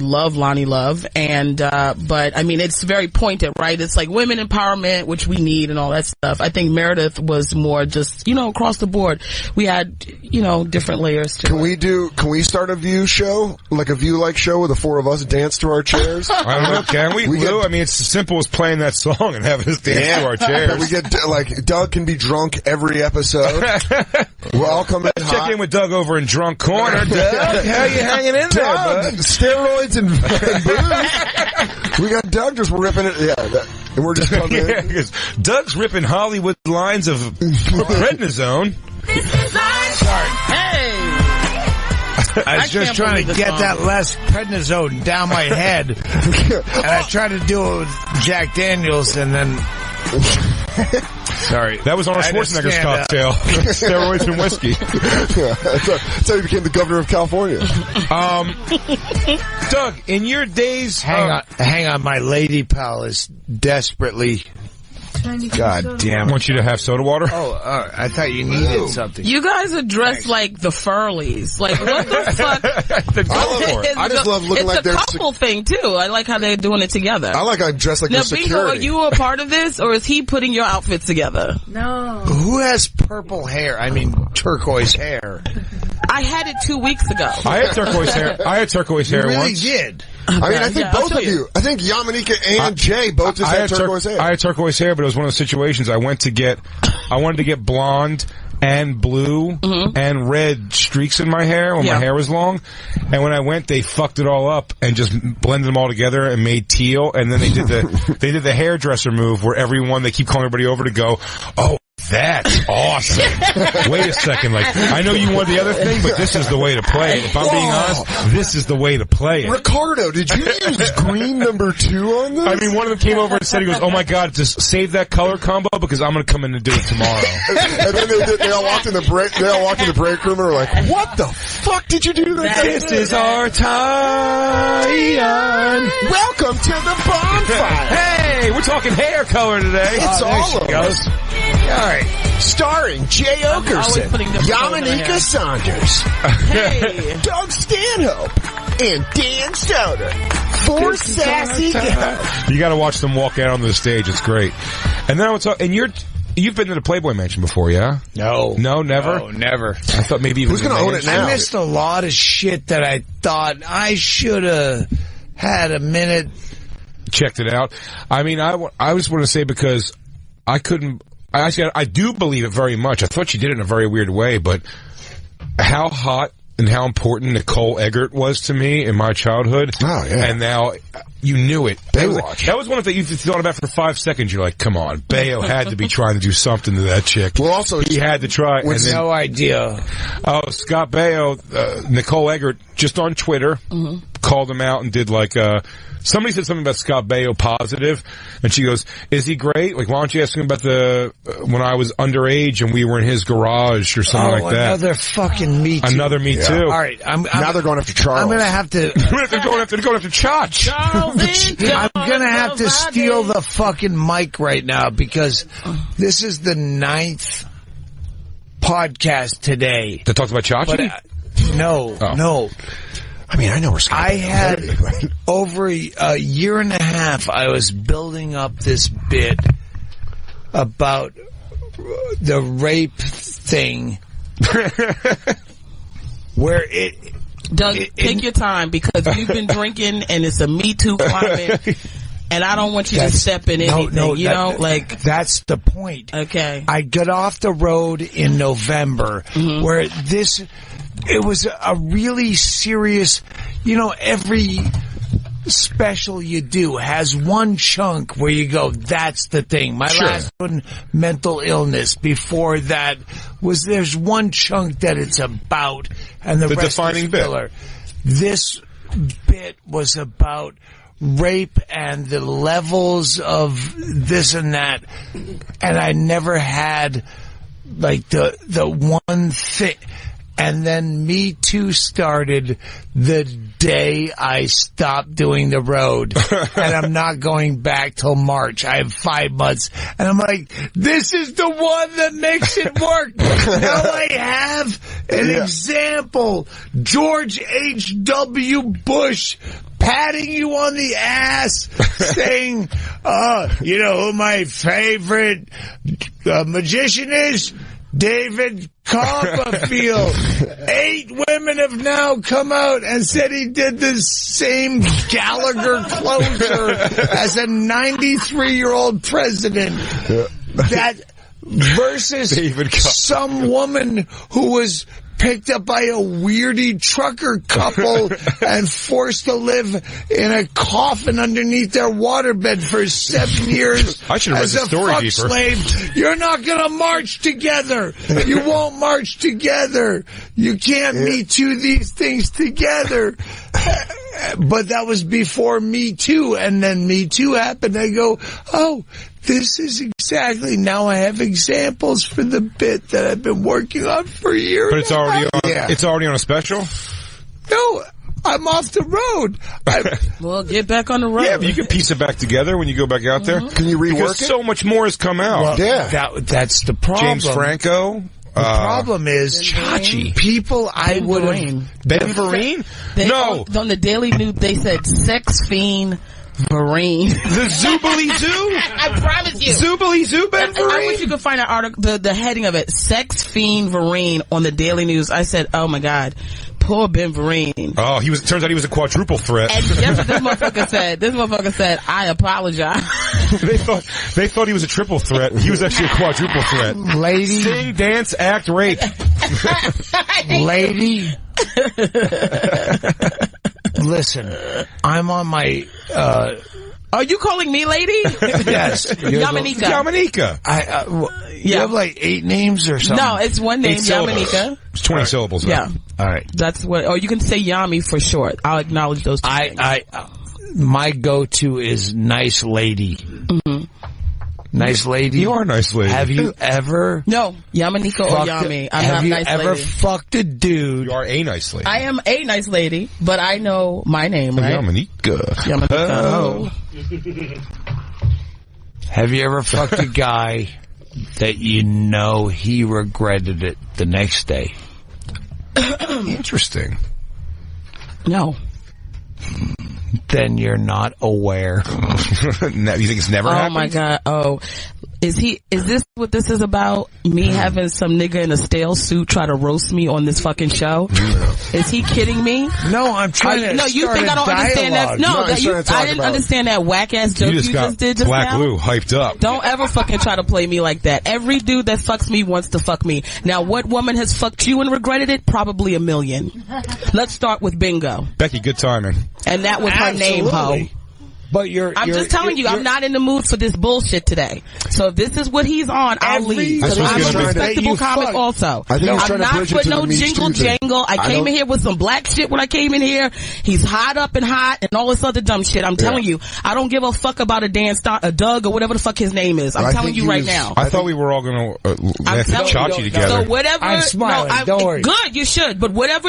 love Lonnie Love, and but I mean, it's very pointed, right? It's like women empowerment, which we need, and all that stuff. I think Meredith was more just, you know, across the board. We had, you know, different layers to it. Can we start a View show, like a View-like show, where the four of us dance to our chairs? I don't know, can we? Lou, I mean, it's as simple as playing that song and having us dance to our chairs. We get Doug can be drunk every episode. We'll all come in. Check in with Doug over in Drunk Corner. Doug, how you hanging in there, bud? Steroids and booze. We got Doug just ripping it. And we're just coming in. Because Doug's ripping Hollywood lines of prednisone. Sorry. Hey! I was just trying to get that less prednisone down my head. And I tried to do it with Jack Daniels, and then... Sorry. That was Arnold Schwarzenegger's cocktail. Steroids and whiskey. That's how you became the governor of California. Doug, in your days... Hang on, my lady pal is desperately... God damn it. I want you to have soda water? Oh, I thought you needed something. You guys are dressed like the Furleys. Like, what the fuck? I just love looking like they're... It's a couple thing, too. I like how they're doing it together. I'm dressed like they're security. Now, Bingo, are you a part of this, or is he putting your outfits together? No. Who has purple hair? I mean, turquoise hair. I had it 2 weeks ago. I had turquoise hair. You really once. Did. I mean, I think both of you. I think Yamaneika and Jay both just had turquoise hair. I had turquoise hair, but it was one of those situations I wanted to get blonde and blue and red streaks in my hair when my hair was long. And when I went, they fucked it all up and just blended them all together and made teal. And then they did the hairdresser move where they keep calling everybody over to go, oh, that's awesome. Wait a second. Like, I know you want the other thing, but this is the way to play it. If I'm being honest, this is the way to play it. Ricardo, did you use green number 2 on this? I mean, one of them came over and said, he goes, oh my God, just save that color combo because I'm going to come in and do it tomorrow. And then they all walked in the break room and were like, what the fuck did you do to that? This is our time. Welcome to the bonfire. Hey, we're talking hair color today. It's all of us. All right. Starring Jay Oakerson, Yamaneika Saunders, Hey. Doug Stanhope, and Dan Soder. Four sassy guys. You got to watch them walk out on the stage. It's great. And then I was you've been to the Playboy Mansion before, yeah? No, never. No, never. I thought maybe who's going to own it now? I missed a lot of shit that I thought I should have had a minute. Checked it out. I mean, I was going to say because I couldn't. I do believe it very much. I thought she did it in a very weird way, but how hot and how important Nicole Eggert was to me in my childhood. Oh, yeah. And now you knew it. Baywatch. That was one of the you thought about for 5 seconds. You're like, come on. Bayo had to be trying to do something to that chick. Well, also, he had to try. With no idea. Oh, Scott Baio, Nicole Eggert, just on Twitter, called him out and did like somebody said something about Scott Baio positive, and she goes, "Is he great? Like, why don't you ask him about the when I was underage and we were in his garage or something like that?" Another fucking Me Too. Another Me Too. All right, now they're going after Charles. I'm going to have to. They're going after Chach. I'm going to have to steal the fucking mic right now because this is the 9th podcast today that talks about Chachi. No. I mean, I know where Scott I had over a year and a half. I was building up this bit about the rape thing, where Doug, take your time because you've been drinking and it's a Me Too climate. And I don't want you to step in anything, like... That's the point. Okay. I got off the road in November where it was a really serious, every special you do has one chunk where you go, that's the thing. My last one, mental illness. Before that there's one chunk that it's about, and the rest defining is bit. filler. This bit was about rape and the levels of this and that, and I never had like the one thing. And then Me Too started the day I stopped doing the road. And I'm not going back till March. I have 5 months. And I'm like, this is the one that makes it work. Now I have an example. George H.W. Bush patting you on the ass, saying, you know who my favorite magician is? David Copperfield. 8 women have now come out and said he did the same Gallagher closure as a 93-year-old president. That versus some woman who was picked up by a weirdy trucker couple and forced to live in a coffin underneath their waterbed for 7 years. I should have read the story fuck deeper. Slave. You're not going to march together. You won't march together. You can't Me Too these things together. But that was before Me Too, and then Me Too happened. I go, oh, this is exactly, now I have examples for the bit that I've been working on for years. But it's already on. It's already on a special. No, I'm off the road. Well, get back on the road. Yeah, but you can piece it back together when you go back out there. Can you rework because it? so much more has come out. Well, that's the problem. James Franco. The problem is Chachi. People I would have... Ben Vereen? No. On the Daily News, they said sex fiend Vereen. The Zoobly Zoo? I promise you. Zoobly Zoo, Ben Vereen? I wish you could find an article, the heading of it, sex fiend Vereen on the Daily News. I said, oh my God. Poor Ben Vereen. Oh, turns out he was a quadruple threat. And guess what this motherfucker said? This motherfucker said, I apologize. They thought he was a triple threat. He was actually a quadruple threat. Lady. Sing, dance, act, rape. Lady. Listen, I'm on my, Are you calling me lady? Yes. Yamaneika. You have like 8 names or something? No, it's one name, Yamaneika. It's 20 syllables. Though. Yeah. All right. That's what, or you can say Yami for short. I'll acknowledge those two things. My go-to is nice lady. Mm-hmm. Nice lady. You are a nice lady. Have you ever... No, Yamaneika or Yami. I'm not a nice lady. Have you ever fucked a dude? You are a nice lady. I am a nice lady, but I know my name, right? Yamaneika. Oh. Have you ever fucked a guy that you know he regretted it the next day? Interesting. No. then you're not aware. You think it's never happened? Oh my God. Oh. Is this what this is about? Me having some nigga in a stale suit try to roast me on this fucking show? Is he kidding me? No, I'm trying to No, you start think I don't understand that? No, I didn't understand that whack ass joke you just did just Black now. Lou hyped up. Don't ever fucking try to play me like that. Every dude that fucks me wants to fuck me. Now, what woman has fucked you and regretted it? Probably a million. Let's start with Bingo. Becky, good timing. And that was her name, ho. But I'm just telling you, I'm not in the mood for this bullshit today. So if this is what he's on, I'll leave. Because I'm a respectable comic also. I'm not for no jingle jangle. I came in here with some black shit when I came in here. He's hot up and hot and all this other dumb shit. I'm telling you, I don't give a fuck about a Doug or whatever the fuck his name is. I'm telling you right now. I thought we were all going to laugh at Chachi together. So whatever. I'm smiling. Don't worry. Good, you should. But whatever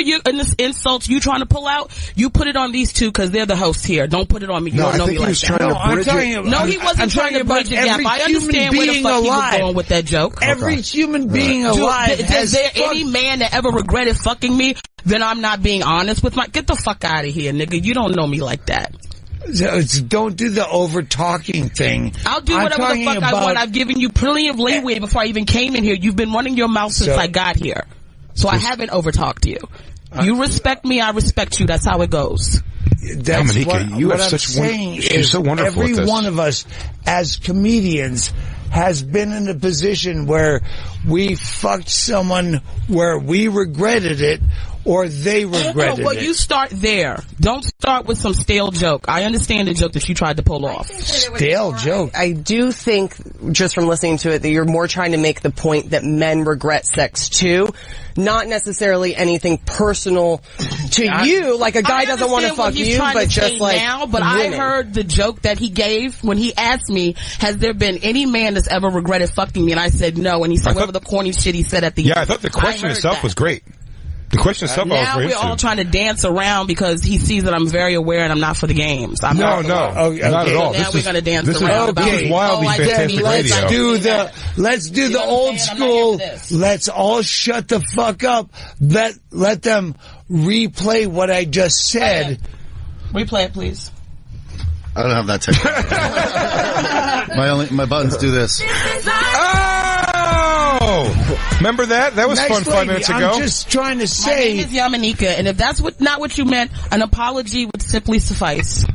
insults you trying to pull out, you put it on these two because they're the hosts here. Don't put it on me. You don't know me like that. No, he wasn't trying to bridge the gap. I understand where the fuck he was going with that joke. Every human being alive. Is there any man that ever regretted fucking me? Then I'm not being honest with my. Get the fuck out of here, nigga. You don't know me like that. Don't do the over talking thing. I'll do whatever the fuck I want. I've given you plenty of leeway before I even came in here. You've been running your mouth since I got here, so I haven't over talked to you. You respect me, I respect you. That's how it goes. That's Yamaneika, you have such you're so wonderful. Every one of us, as comedians, has been in a position where we fucked someone where we regretted it, or they regretted well, it. You start there. Don't start with some stale joke. I understand the joke that you tried to pull off. Stale joke. I do think, just from listening to it, that you're more trying to make the point that men regret sex too. Not necessarily anything personal to you, like a guy doesn't want to fuck you, but just like now. But women. I heard the joke that he gave when he asked me, "Has there been any man that's ever regretted fucking me?" And I said no, and he said whatever the corny shit he said at the end. Yeah, I thought the question itself was great. The question itself, now we're all trying to dance around because he sees that I'm very aware and I'm not for the games. No, not at all. Now we're going to dance around. This is wildly fantastic radio. Let's do the old school. Let's all shut the fuck up. Let them replay what I just said. Replay it, please. I don't have that technique. my buttons do this. Oh! Remember that? That was fun 5 minutes ago. I'm just trying to say... My name is Yamaneika, and if that's not what you meant, an apology would simply suffice.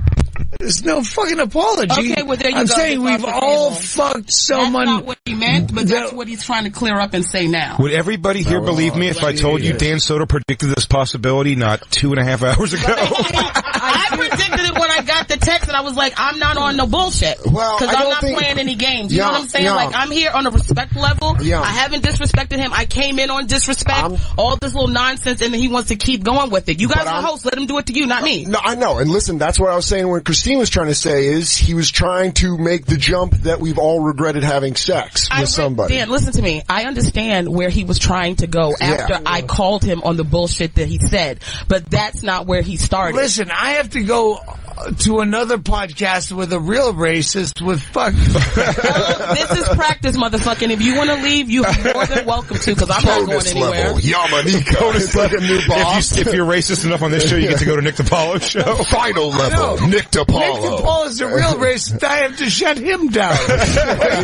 There's no fucking apology. Okay, well, there you I'm go. saying we've all fucked someone... That's not what he meant, but that's what he's trying to clear up and say now. Would everybody here believe me if I told you Dan Soder predicted this possibility not 2.5 hours ago? I predicted it when I got the text, and I was like, I'm not on no bullshit. Well, because I'm not playing any games. You know what I'm saying? Like, I'm here on a respect level. I haven't disrespected him. I came in on disrespect. All this little nonsense, and then he wants to keep going with it. You guys are the host. Let him do it to you, not me. No, I know. And listen, that's what I was saying when Christine was trying to say is he was trying to make the jump that we've all regretted having sex with somebody. Dan, listen to me. I understand where he was trying to go after I called him on the bullshit that he said, but that's not where he started. Listen, I have to go to another podcast with a real racist with fuck. This is practice, motherfucking. If you want to leave, you're more than welcome to, because I'm not going anywhere. Yamaneika is like a new boss. If you're racist enough on this show, you get to go to Nick DiPaolo's show. Final level, Nick DiPaolo. Nick DiPaolo's a real racist. I have to shut him down.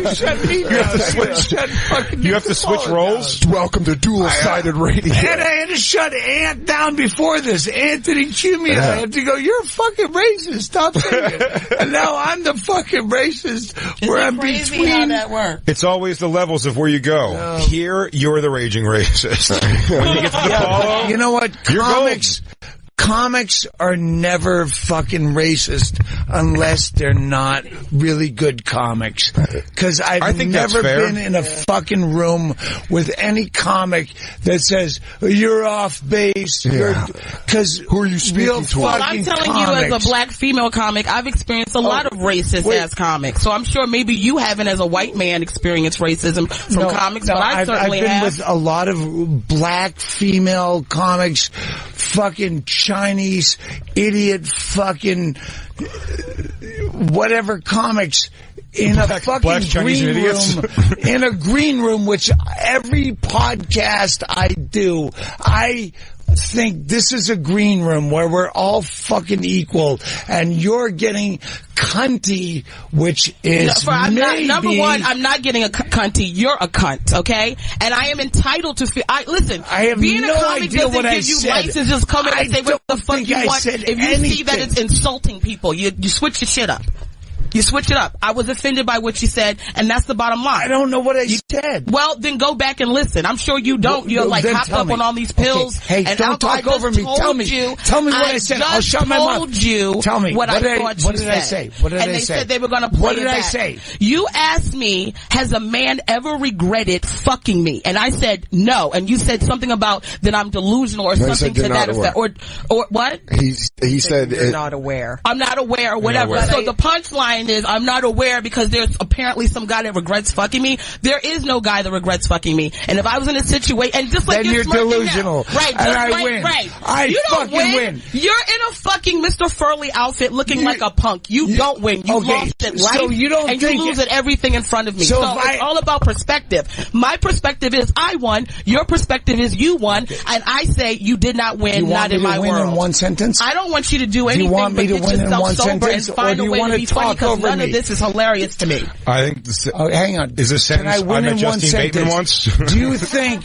You shut me down. You have to switch roles? Welcome to dual-sided radio. And I had to shut Ant down before this. Anthony Cumia. I have to go, you're fucking racist. Stop saying it. And now I'm the fucking racist where I'm between. How that works? It's always the levels of where you go. Here, you're the raging racist. When you get to DiPaolo, you know what? Comics are never fucking racist unless they're not really good comics. Because I've never been in a fucking room with any comic that says, you're off base. Because who are you speaking to? Well, I'm telling you as a black female comic, I've experienced a lot of racist ass comics. So I'm sure maybe you haven't as a white man experienced racism from comics, but I certainly have. I've been with a lot of black female comics, fucking Chinese idiot fucking whatever comics. in a fucking green room, in a green room, which every podcast I do, I think this is a green room where we're all fucking equal, and you're getting cunty, which is number one, I'm not getting a cunty. You're a cunt, okay? And I am entitled to feel. Listen, I have being no a comic idea doesn't what I give you said. license to just come in and say what the fuck you want. If you see that it's insulting people, you switch your shit up. You switch it up. I was offended by what you said, and that's the bottom line. I don't know what I said. Well, then go back and listen. I'm sure you don't. You're like hopped up on all these pills. Okay. Hey, and don't talk over me. Tell me what I said. I'll shut my mouth. Tell me what I thought what did I say? What did I say? And they said they were going to play What did it I back. say? You asked me, has a man ever regretted fucking me? And I said no. And you said something about that I'm delusional or something to that effect. Or what? He said you're not aware. I'm not aware or whatever. So the punchline is I'm not aware because there's apparently some guy that regrets fucking me. There is no guy that regrets fucking me. And if I was in a situation, and just like then you're delusional. Now, right, and I win. Right. I you don't fucking win. You're in a fucking Mr. Furley outfit looking like a punk. You don't win. You lost at life. So you don't and you lose at everything in front of me. So it's all about perspective. My perspective is I won. Your perspective is you won. And I say you did not win. Not in my world. In one sentence? I don't want you to do anything want me but to get win in yourself one sober sentence, and find or do a you way to want be to funny talk because over none me? of this is hilarious to me. I think hang on. Is this sentence Can I win I met in one Justine Bateman once? Do you think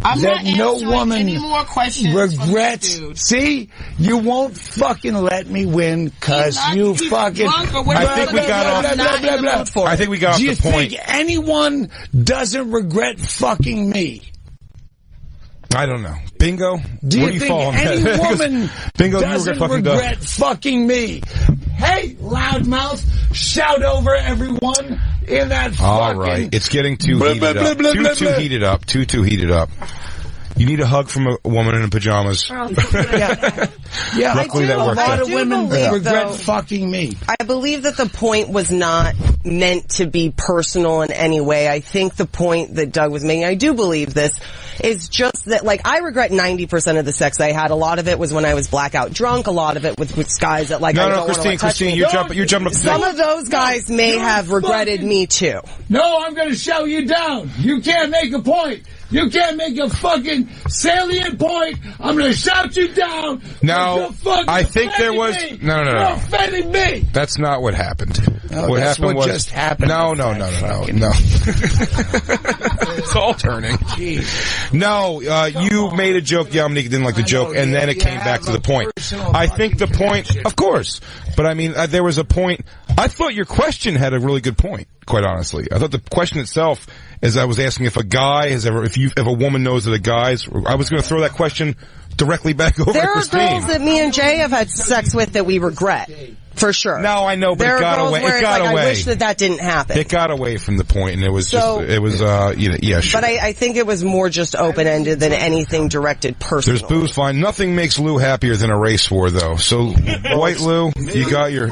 that no woman regrets? See, you won't fucking let me win because you fucking. I think we got off. I think we got off the point. Do you think anyone doesn't regret fucking me? I don't know. Bingo? Do you think any woman Bingo, doesn't regret fucking me? Hey, loudmouth, shout over everyone in that fucking... All right, it's getting too heated up. Too heated up. Too heated up. You need a hug from a woman in pajamas. Yeah. Luckily that worked a lot out. of women regret fucking me. I believe that the point was not meant to be personal in any way. I think the point that Doug was making, I do believe this, is just that, like, I regret 90% of the sex I had. A lot of it was when I was blackout drunk. A lot of it with guys that, like, I don't want to touch me. You're jumping up. Some of those guys may have regretted me too. No, I'm going to shout you down. You can't make a point. You can't make a fucking salient point. I'm going to shout you down. No, I think there was... No. You're offending me. That's not what happened. What happened was... just happened. No. It's all turning. Jeez. No, you made a joke. Yamaneika didn't like the joke, and then it came back to the point. I think the point... Of course. But, I mean, there was a point... I thought your question had a really good point, quite honestly. I thought the question itself... As I was asking if a guy has ever, if a woman knows that a guy's, I was going to throw that question directly back over to Christine. There are girls that me and Jay have had sex with that we regret. For sure. No, I know, but there it got away. It got away. I wish that didn't happen. It got away from the point, and it was sure. But I think it was more just open-ended than anything directed personally. There's booze fine. Nothing makes Lou happier than a race war, though. So, White Lou, you got your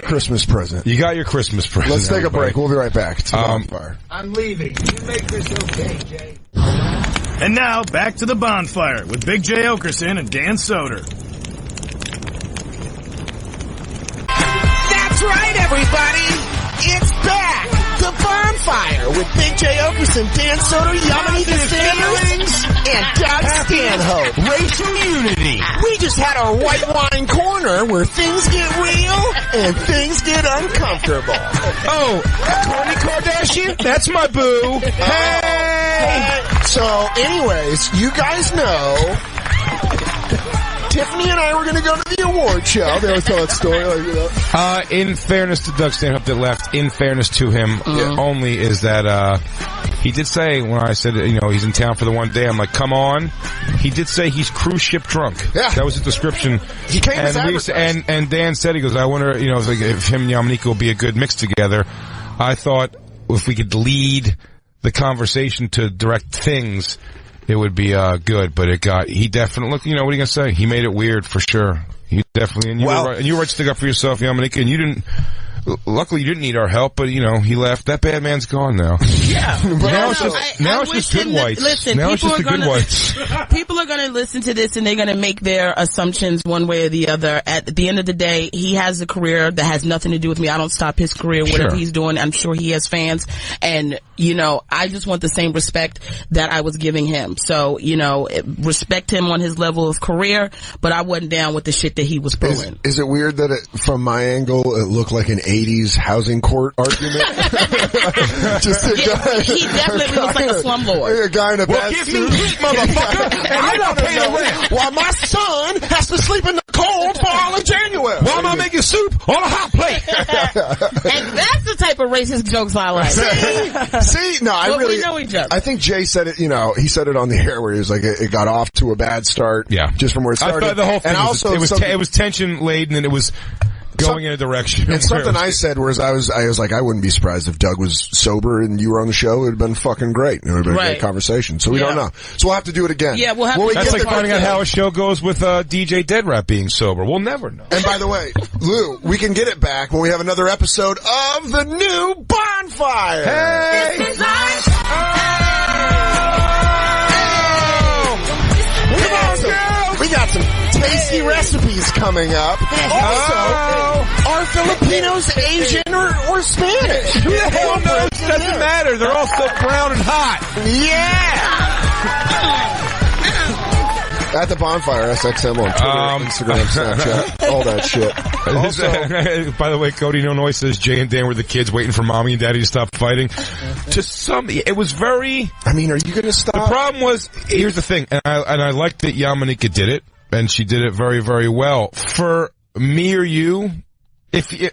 Christmas present. You got your Christmas present. Let's take a break. We'll be right back. To Bonfire. I'm leaving. You make this okay, Jay. And now, back to the Bonfire with Big J. Oakerson and Dan Soder. That's right, everybody. It's back. The Bonfire with Big J. Oakerson, Dan Soder, Yamaneika Saunders, and Doug Stanhope. Racial unity. We just had our white wine corner where things get real and things get uncomfortable. Oh, Kourtney Kardashian? That's my boo. Hey! So, anyways, you guys know... Tiffany and I were going to go to the award show. They always tell that story. In fairness to Doug Stanhope that left, in fairness to him only, is that he did say, when I said, he's in town for the one day, I'm like, come on. He did say he's cruise ship drunk. Yeah. That was his description. He came and Dan said, he goes, I wonder, if him and Yamaneika will be a good mix together. I thought if we could lead the conversation to direct things, it would be good, but he definitely, look, what are you going to say? He made it weird for sure. He definitely, and you were right to stick up for yourself, Yamaneika, and you didn't, luckily you didn't need our help, but he left. That bad man's gone now. Yeah. Now it's just good whites. Listen, now it's just the good whites. people are going to listen to this and they're going to make their assumptions one way or the other. At the end of the day, he has a career that has nothing to do with me. I don't stop his career, whatever he's doing. I'm sure he has fans. And, you know, I just want the same respect that I was giving him. So, you know, respect him on his level of career, but I wasn't down with the shit that he was pulling. Is it weird that from my angle, it looked like an 80s housing court argument? Just a guy. He definitely looks like a slumlord. A guy in a bad give suit. me heat, motherfucker, and I don't pay the rent. While my son has to sleep in the cold for all of January. Why am I making soup on a hot plate? And that's the type of racist jokes I like. See, no, I really we know each other. I think Jay said it, you know, he said it on the air where he was like, it got off to a bad start. Yeah. Just from where it started. I thought the whole thing and also it was tension laden and it was going in a direction. And something I said was I was like, I wouldn't be surprised if Doug was sober and you were on the show. It would have been fucking great. It would have been a great conversation. So we don't know. So we'll have to do it again. Yeah, we'll have to. That's like finding out how a show goes with DJ Dead Rat being sober. We'll never know. And by the way, Lou, we can get it back when we have another episode of the new Bonfire. Hey! We got some tasty recipes coming up. Also, are Filipinos Asian or Spanish? Who the hell knows? It doesn't matter. They're all still brown and hot. Yeah! At the Bonfire, SXM on Twitter, Instagram, Snapchat, all that shit. Also, by the way, Cody Illinois says Jay and Dan were the kids waiting for mommy and daddy to stop fighting. It was very... I mean, are you going to stop? The problem was, here's the thing, and I liked that Yamaneika did it, and she did it very, very well. For me or you, if he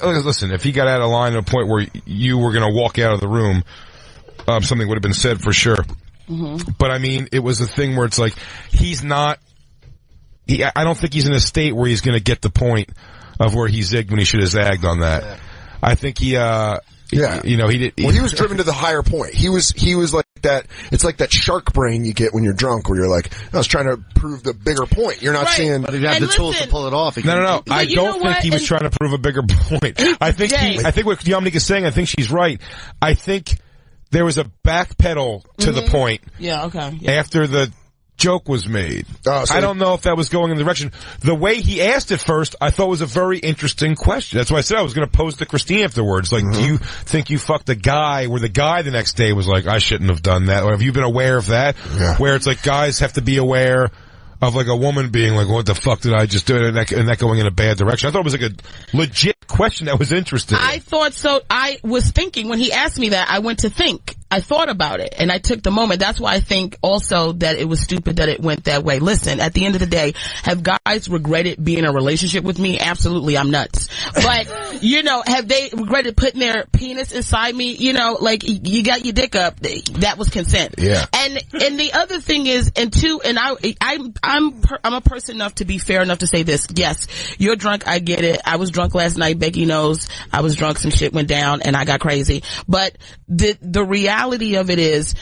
got out of line at a point where you were going to walk out of the room, something would have been said for sure. Mm-hmm. But I mean, it was a thing where it's like, I don't think he's in a state where he's going to get the point of where he zigged when he should have zagged on that. Yeah. I think he did. Well, he was driven to the higher point. He was like that. It's like that shark brain you get when you're drunk, where you're like, I was trying to prove the bigger point. You're not seeing. But he had the tools to pull it off. No. I don't think he was trying to prove a bigger point. I think what Yamaneika is saying, I think she's right. I think there was a backpedal to the point. Yeah. Okay. After the joke was made. I don't know if that was going in the direction. The way he asked it first, I thought was a very interesting question. That's why I said I was going to pose to Christine afterwards. Like, do you think you fucked a guy where the guy the next day was like, I shouldn't have done that? Or have you been aware of that? Yeah. Where it's like guys have to be aware of like a woman being like, what the fuck did I just do? And that going in a bad direction. I thought it was like a legit question that was interesting. I thought so. I was thinking when he asked me that, I went to think. I thought about it and I took the moment. That's why I think also that it was stupid that it went that way. Listen, at the end of the day, have guys regretted being in a relationship with me? Absolutely, I'm nuts. But, you know, have they regretted putting their penis inside me? You know, like, you got your dick up. That was consent. Yeah. And the other thing is, I'm a person enough to be fair enough to say this. Yes, you're drunk. I get it. I was drunk last night. Becky knows I was drunk. Some shit went down and I got crazy. But the reality of it is,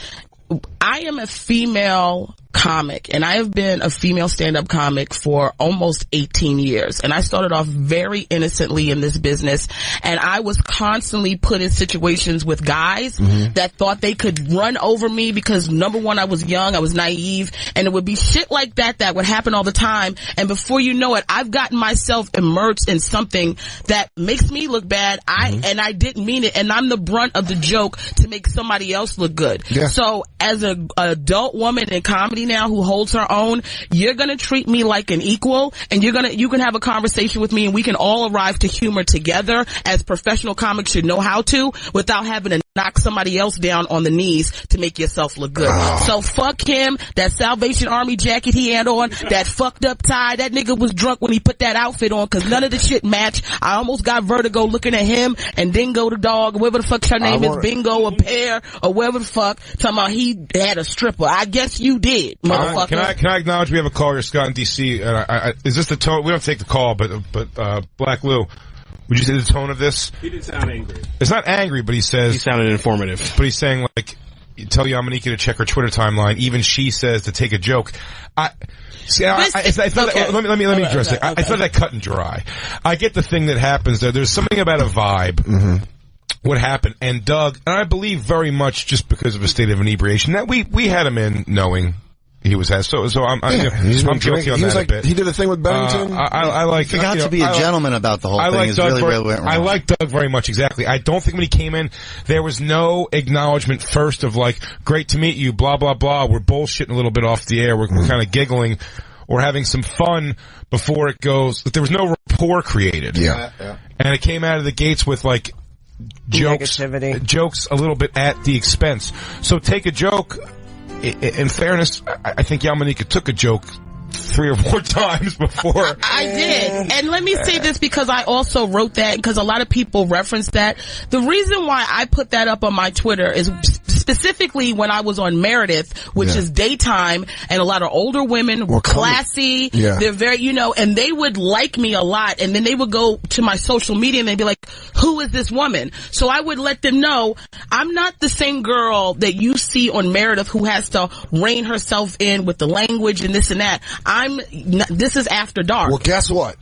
I am a female comic and I have been a female stand-up comic for almost 18 years and I started off very innocently in this business and I was constantly put in situations with guys that thought they could run over me because number one, I was young, I was naive, and it would be shit like that would happen all the time, and before you know it, I've gotten myself immersed in something that makes me look bad. And I didn't mean it, and I'm the brunt of the joke to make somebody else look good. Yeah. So as an adult woman in comedy now who holds her own, you're gonna treat me like an equal, and you can have a conversation with me and we can all arrive to humor together as professional comics should know how to, without having to knock somebody else down on the knees to make yourself look good. So fuck him, that Salvation Army jacket he had on, that fucked up tie, that nigga was drunk when he put that outfit on because none of the shit matched. I almost got vertigo looking at him and Dingo the dog, whatever the fuck her name is, Bingo or Pear or whatever the fuck, talking about he had a stripper. I guess you did, motherfucker. Can I acknowledge we have a caller, Scott in DC, and is this the tone? We don't take the call, but Black Lou, would you say the tone of this? He didn't sound angry. It's not angry, but he says... He sounded informative. But he's saying, like, you tell Yamaneika to check her Twitter timeline. Even she says to take a joke. Let me address it. It's not that cut and dry. I get the thing that happens there. There's something about a vibe. What happened. And Doug, and I believe very much just because of a state of inebriation, that we had him in knowing he was has. So I'm guilty on that a bit. He did a thing with Bennington. I like. He got to be a gentleman about the whole thing. Like I like Doug very much. Exactly. I don't think when he came in, there was no acknowledgement first of like, great to meet you, blah blah blah. We're bullshitting a little bit off the air. We're kind of giggling. Or having some fun before it goes. There was no rapport created. Yeah. And it came out of the gates with like jokes a little bit at the expense. So take a joke. In fairness, I think Yamaneika took a joke 3 or 4 times before. I did. And let me say this because I also wrote that because a lot of people referenced that. The reason why I put that up on my Twitter is specifically when I was on Meredith, which is daytime, and a lot of older women were classy. They're very, and they would like me a lot, and then they would go to my social media and they'd be like, who is this woman? So I would let them know, I'm not the same girl that you see on Meredith who has to rein herself in with the language and this and that. This is after dark. Well, guess what?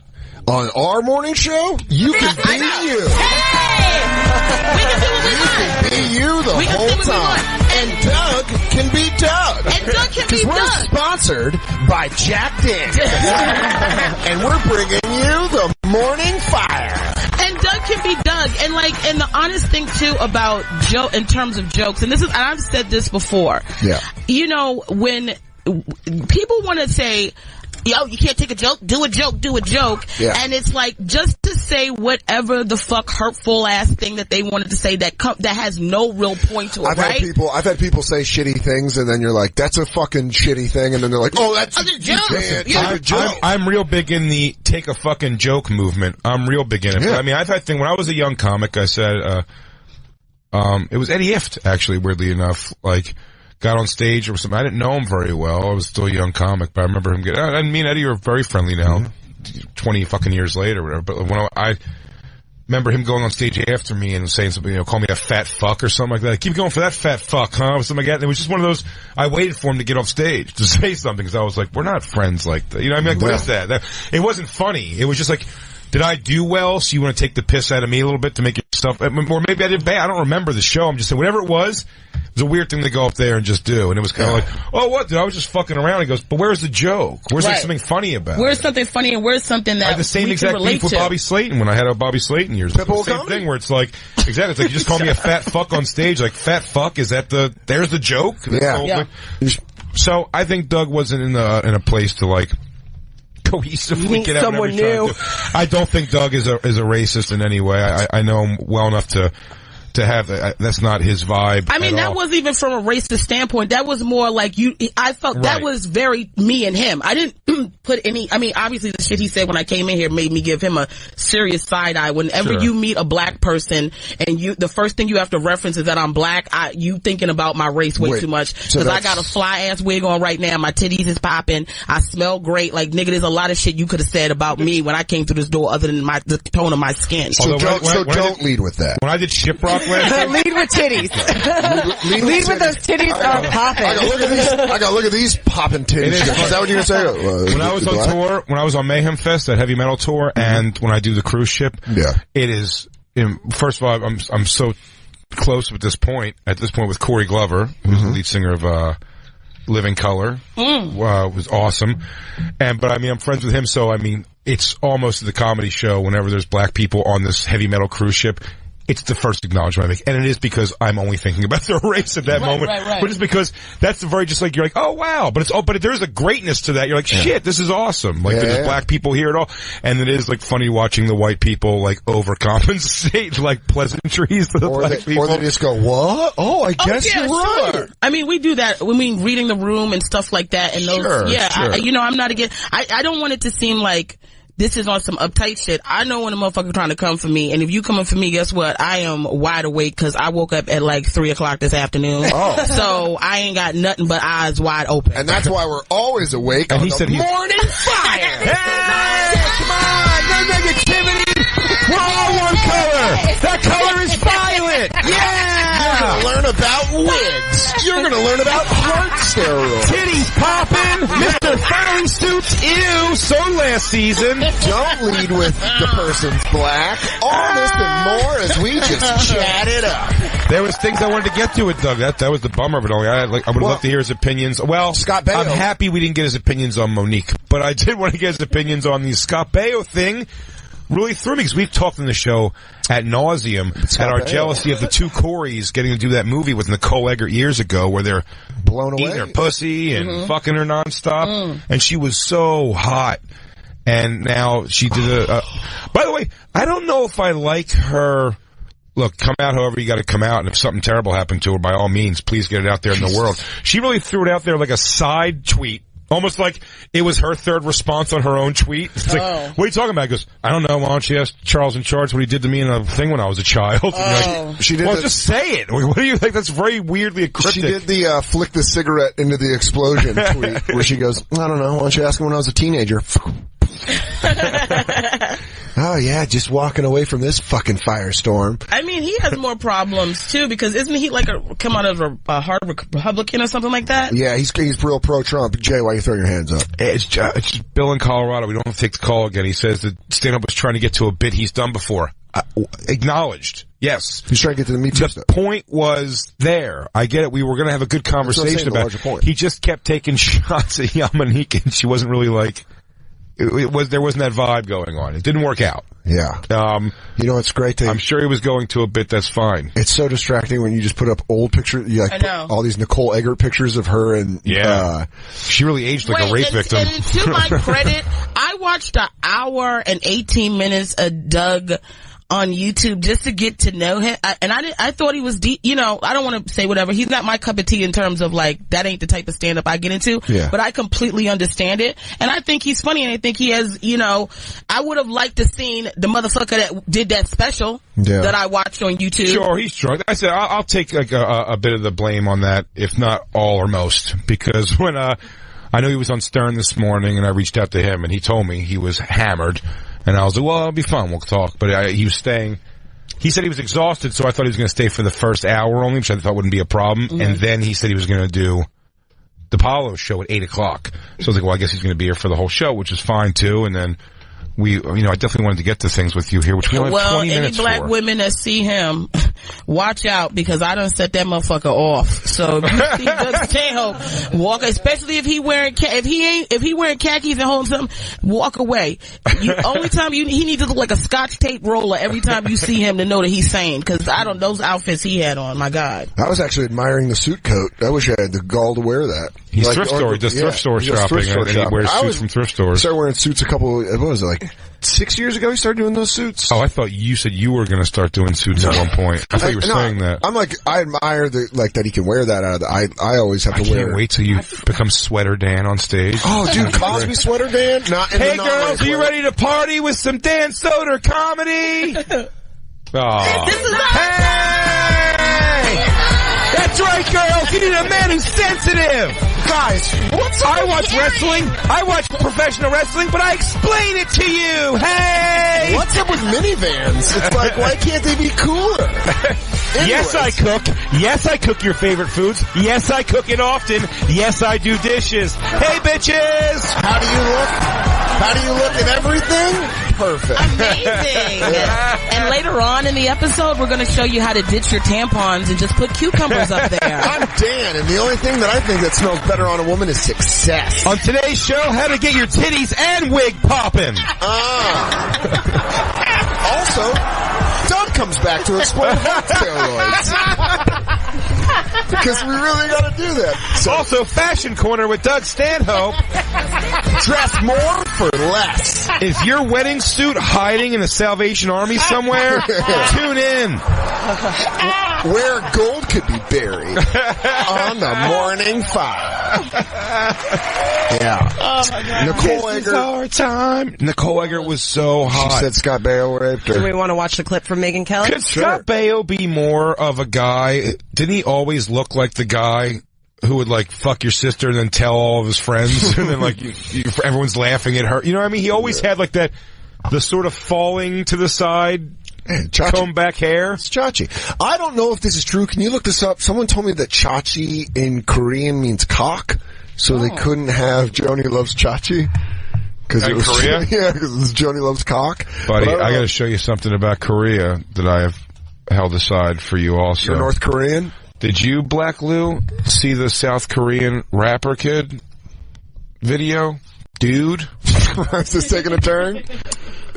On our morning show, you can be you. Hey! We can do what we want. You can be you the whole time. And Doug can be Doug. And Doug can be Doug. Because we're sponsored by Jack Daniels. And we're bringing you the Morning Fire. And Doug can be Doug. And the honest thing too about in terms of jokes, and I've said this before. Yeah. When people want to say, yo, you can't take a joke, do a joke. Yeah. And it's like, just to say whatever the fuck hurtful ass thing that they wanted to say that has no real point to it, I've had people say shitty things and then you're like, that's a fucking shitty thing, and then they're like, oh, that's a joke. I'm real big in the take a fucking joke movement. I'm real big in it. Yeah. I mean, I've had when I was a young comic, I said, it was Eddie Ift, actually, weirdly enough, got on stage or something. I didn't know him very well. I was still a young comic, but I remember him and me and Eddie are very friendly now, 20 fucking years later or whatever. But when I remember him going on stage after me and saying something, call me a fat fuck or something like that. Keep going for that fat fuck, huh? Or something like that. And it was just one of those, I waited for him to get off stage to say something because I was like, we're not friends like that. What is that? It wasn't funny. It was just like, did I do well? So you want to take the piss out of me a little bit to make yourself, or maybe I did bad. I don't remember the show. I'm just saying, whatever it was a weird thing to go up there and just do. And it was kind of like, oh, what? Dude, I was just fucking around. He goes, but where's the joke? Where's something funny about Where's something funny and where's something that I had the same exact beef with Bobby Slayton when I had a Bobby Slayton years ago. The same thing where it's like, exactly, it's like you just call me a fat fuck on stage. Like, fat fuck, is that there's the joke? Yeah. So I think Doug wasn't in a place to cohesively get out someone new. I don't think Doug is a racist in any way. I know him well enough to have that's not his vibe. I mean, that wasn't even from a racist standpoint. That was more like I felt that was very me and him. I didn't put any, obviously the shit he said when I came in here made me give him a serious side eye. Whenever you meet a black person and the first thing you have to reference is that I'm black, you thinking about my race way too much. Cause I got a fly ass wig on right now. My titties is popping. I smell great. Like, nigga, there's a lot of shit you could have said about me when I came through this door other than the tone of my skin. So don't lead with that. When I did Shiprock lead with titties. lead with those titties are popping. I gotta look at these popping titties. Is that what you're gonna say? When I was on tour, when I was on Mayhem Fest, that heavy metal tour, and when I do the cruise ship, it is, first of all, I'm so close at this point with Corey Glover, who's the lead singer of, Living Color, was awesome. But I'm friends with him, so it's almost the comedy show whenever there's black people on this heavy metal cruise ship. It's the first acknowledgement I make. And it is because I'm only thinking about their race at that moment. Right. But it's because that's the very, just like, you're like, oh wow. But there's a greatness to that. You're like, shit, this is awesome. Like, there's black people here at all. And it is, like, funny watching the white people, like, overcompensate, like, pleasantries to the black people. Or they just go, what? Oh, I guess you're right. Sure. We do that. Reading the room and stuff like that. And those, I'm not against, I don't want it to seem like this is on some uptight shit. I know when a motherfucker trying to come for me, and if you coming for me, guess what? I am wide awake because I woke up at like 3 o'clock this afternoon. Oh. So I ain't got nothing but eyes wide open. And that's why we're always awake on the Morning Fire. Hey, come on, no negativity. We're all one color. That color is violet. Yeah. You're going to learn about wigs. You're going to learn about heart steroids. Titties popping. Mr. Furry Suits. Ew. So last season. Don't lead with the person's black. All this and more as we just chat it up. There was things I wanted to get to it, Doug. That was the bummer of it all. I would love to hear his opinions. Well, Scott Baio. I'm happy we didn't get his opinions on Monique, but I did want to get his opinions on the Scott Baio thing. Really threw me because we've talked in the show ad nauseum at our jealousy of the two Coreys getting to do that movie with Nicole Eggert years ago where they're blown away, eating her pussy and fucking her nonstop, and she was so hot. And now she did by the way, I don't know if I like her. Look, come out however you got to come out, and if something terrible happened to her, by all means, please get it out there in the world. She really threw it out there like a side tweet. Almost like it was her third response on her own tweet. It's like, what are you talking about? He goes, I don't know. Why don't you ask Charles in Charge what he did to me in a thing when I was a child? Like, she did just say it. What do you think? That's very weirdly cryptic. She did the flick the cigarette into the explosion tweet where she goes, I don't know. Why don't you ask him when I was a teenager? Oh yeah, just walking away from this fucking firestorm. I mean, he has more problems too because isn't he like come out of a hard Republican or something like that? Yeah, he's real pro-Trump. Jay, why you throw your hands up? It's just Bill in Colorado. We don't take the call again. He says that Stanhope was trying to get to a bit he's done before. Acknowledged. Yes. He's trying to get to the Me Too stuff. The point was there. I get it. We were going to have a good conversation about it. He just kept taking shots at Yamaneika, and she wasn't really like... There wasn't that vibe going on. It didn't work out. Yeah. You know, it's great to... I'm sure he was going to a bit that's fine. It's so distracting when you just put up old pictures. You like put all these Nicole Eggert pictures of her and... Yeah. She really aged like a rape victim. And to my credit, I watched an hour and 18 minutes of Doug on YouTube just to get to know him. I thought he was deep. You know, I don't want to say whatever. He's not my cup of tea in terms of like, that ain't the type of stand-up I get into. Yeah. But I completely understand it. And I think he's funny and I think he has, you know, I would have liked to seen the motherfucker that did that special that I watched on YouTube. Sure, he's drunk. I said, I'll take like a bit of the blame on that, if not all or most. Because when, I know he was on Stern this morning and I reached out to him and he told me he was hammered. And I was like, well, it'll be fun. We'll talk. But he was staying. He said he was exhausted, so I thought he was going to stay for the first hour only, which I thought wouldn't be a problem. Mm-hmm. And then he said he was going to do the Apollo show at 8 o'clock. So I was like, well, I guess he's going to be here for the whole show, which is fine, too. And then I definitely wanted to get to things with you here, which we only have 20 minutes for. Well, any black women that see him, watch out, because I done set that motherfucker off. So if you see Doug Stanhope walk, especially if he wearing khakis and holding something, walk away. Only time he needs to look like a Scotch tape roller every time you see him to know that he's sane, because those outfits he had on, my God. I was actually admiring the suit coat. I wish I had the gall to wear that. He's thrift store. He does thrift store shopping, and he wears suits from thrift stores. I started wearing suits what was it, like 6 years ago he started doing those suits? Oh, I thought you said you were going to start doing suits at one point. I thought you were saying that. I'm like, I admire that he can wear that out of I always have to wear. I can't wait till you become Sweater Dan on stage. Oh, dude, Cosby Sweater Dan? Hey girls, are you ready to party with some Dan Soder comedy? Oh. This is That's right, girls. You need a man who's sensitive. Guys, I watch wrestling. I watch professional wrestling, but I explain it to you. Hey! What's up with minivans? It's like, why can't they be cooler? Yes, I cook. Yes, I cook your favorite foods. Yes, I cook it often. Yes, I do dishes. Hey, bitches! How do you look? How do you look at everything? Perfect. Amazing. And later on in the episode, we're going to show you how to ditch your tampons and just put cucumbers up there. I'm Dan, and the only thing that I think that smells better on a woman is success. On today's show, how to get your titties and wig popping. Also, Doug comes back to explain hot steroids. Because we really got to do that. So, also, Fashion Corner with Doug Stanhope. Dress more for less. Is your wedding suit hiding in the Salvation Army somewhere? Tune in. Where gold could be buried on the morning fire. Yeah. Oh my God. Nicole Eggert. Our time. Nicole Eggert was so hot. She said Scott Baio raped her. Do we want to watch the clip from Megyn Kelly? Could Scott Baio be more of a guy? Didn't he always look like the guy who would like fuck your sister and then tell all of his friends and then like everyone's laughing at her? You know what I mean? He always had like that The sort of falling to the side, comb back hair. It's Chachi. I don't know if this is true. Can you look this up? Someone told me that Chachi in Korean means cock, so they couldn't have Joni Loves Chachi. In Korea? Yeah, because Joni Loves cock. Buddy, I got to show you something about Korea that I have held aside for you also. You're North Korean? Did you, Black Lou, see the South Korean rapper kid video? Dude? Is this taking a turn?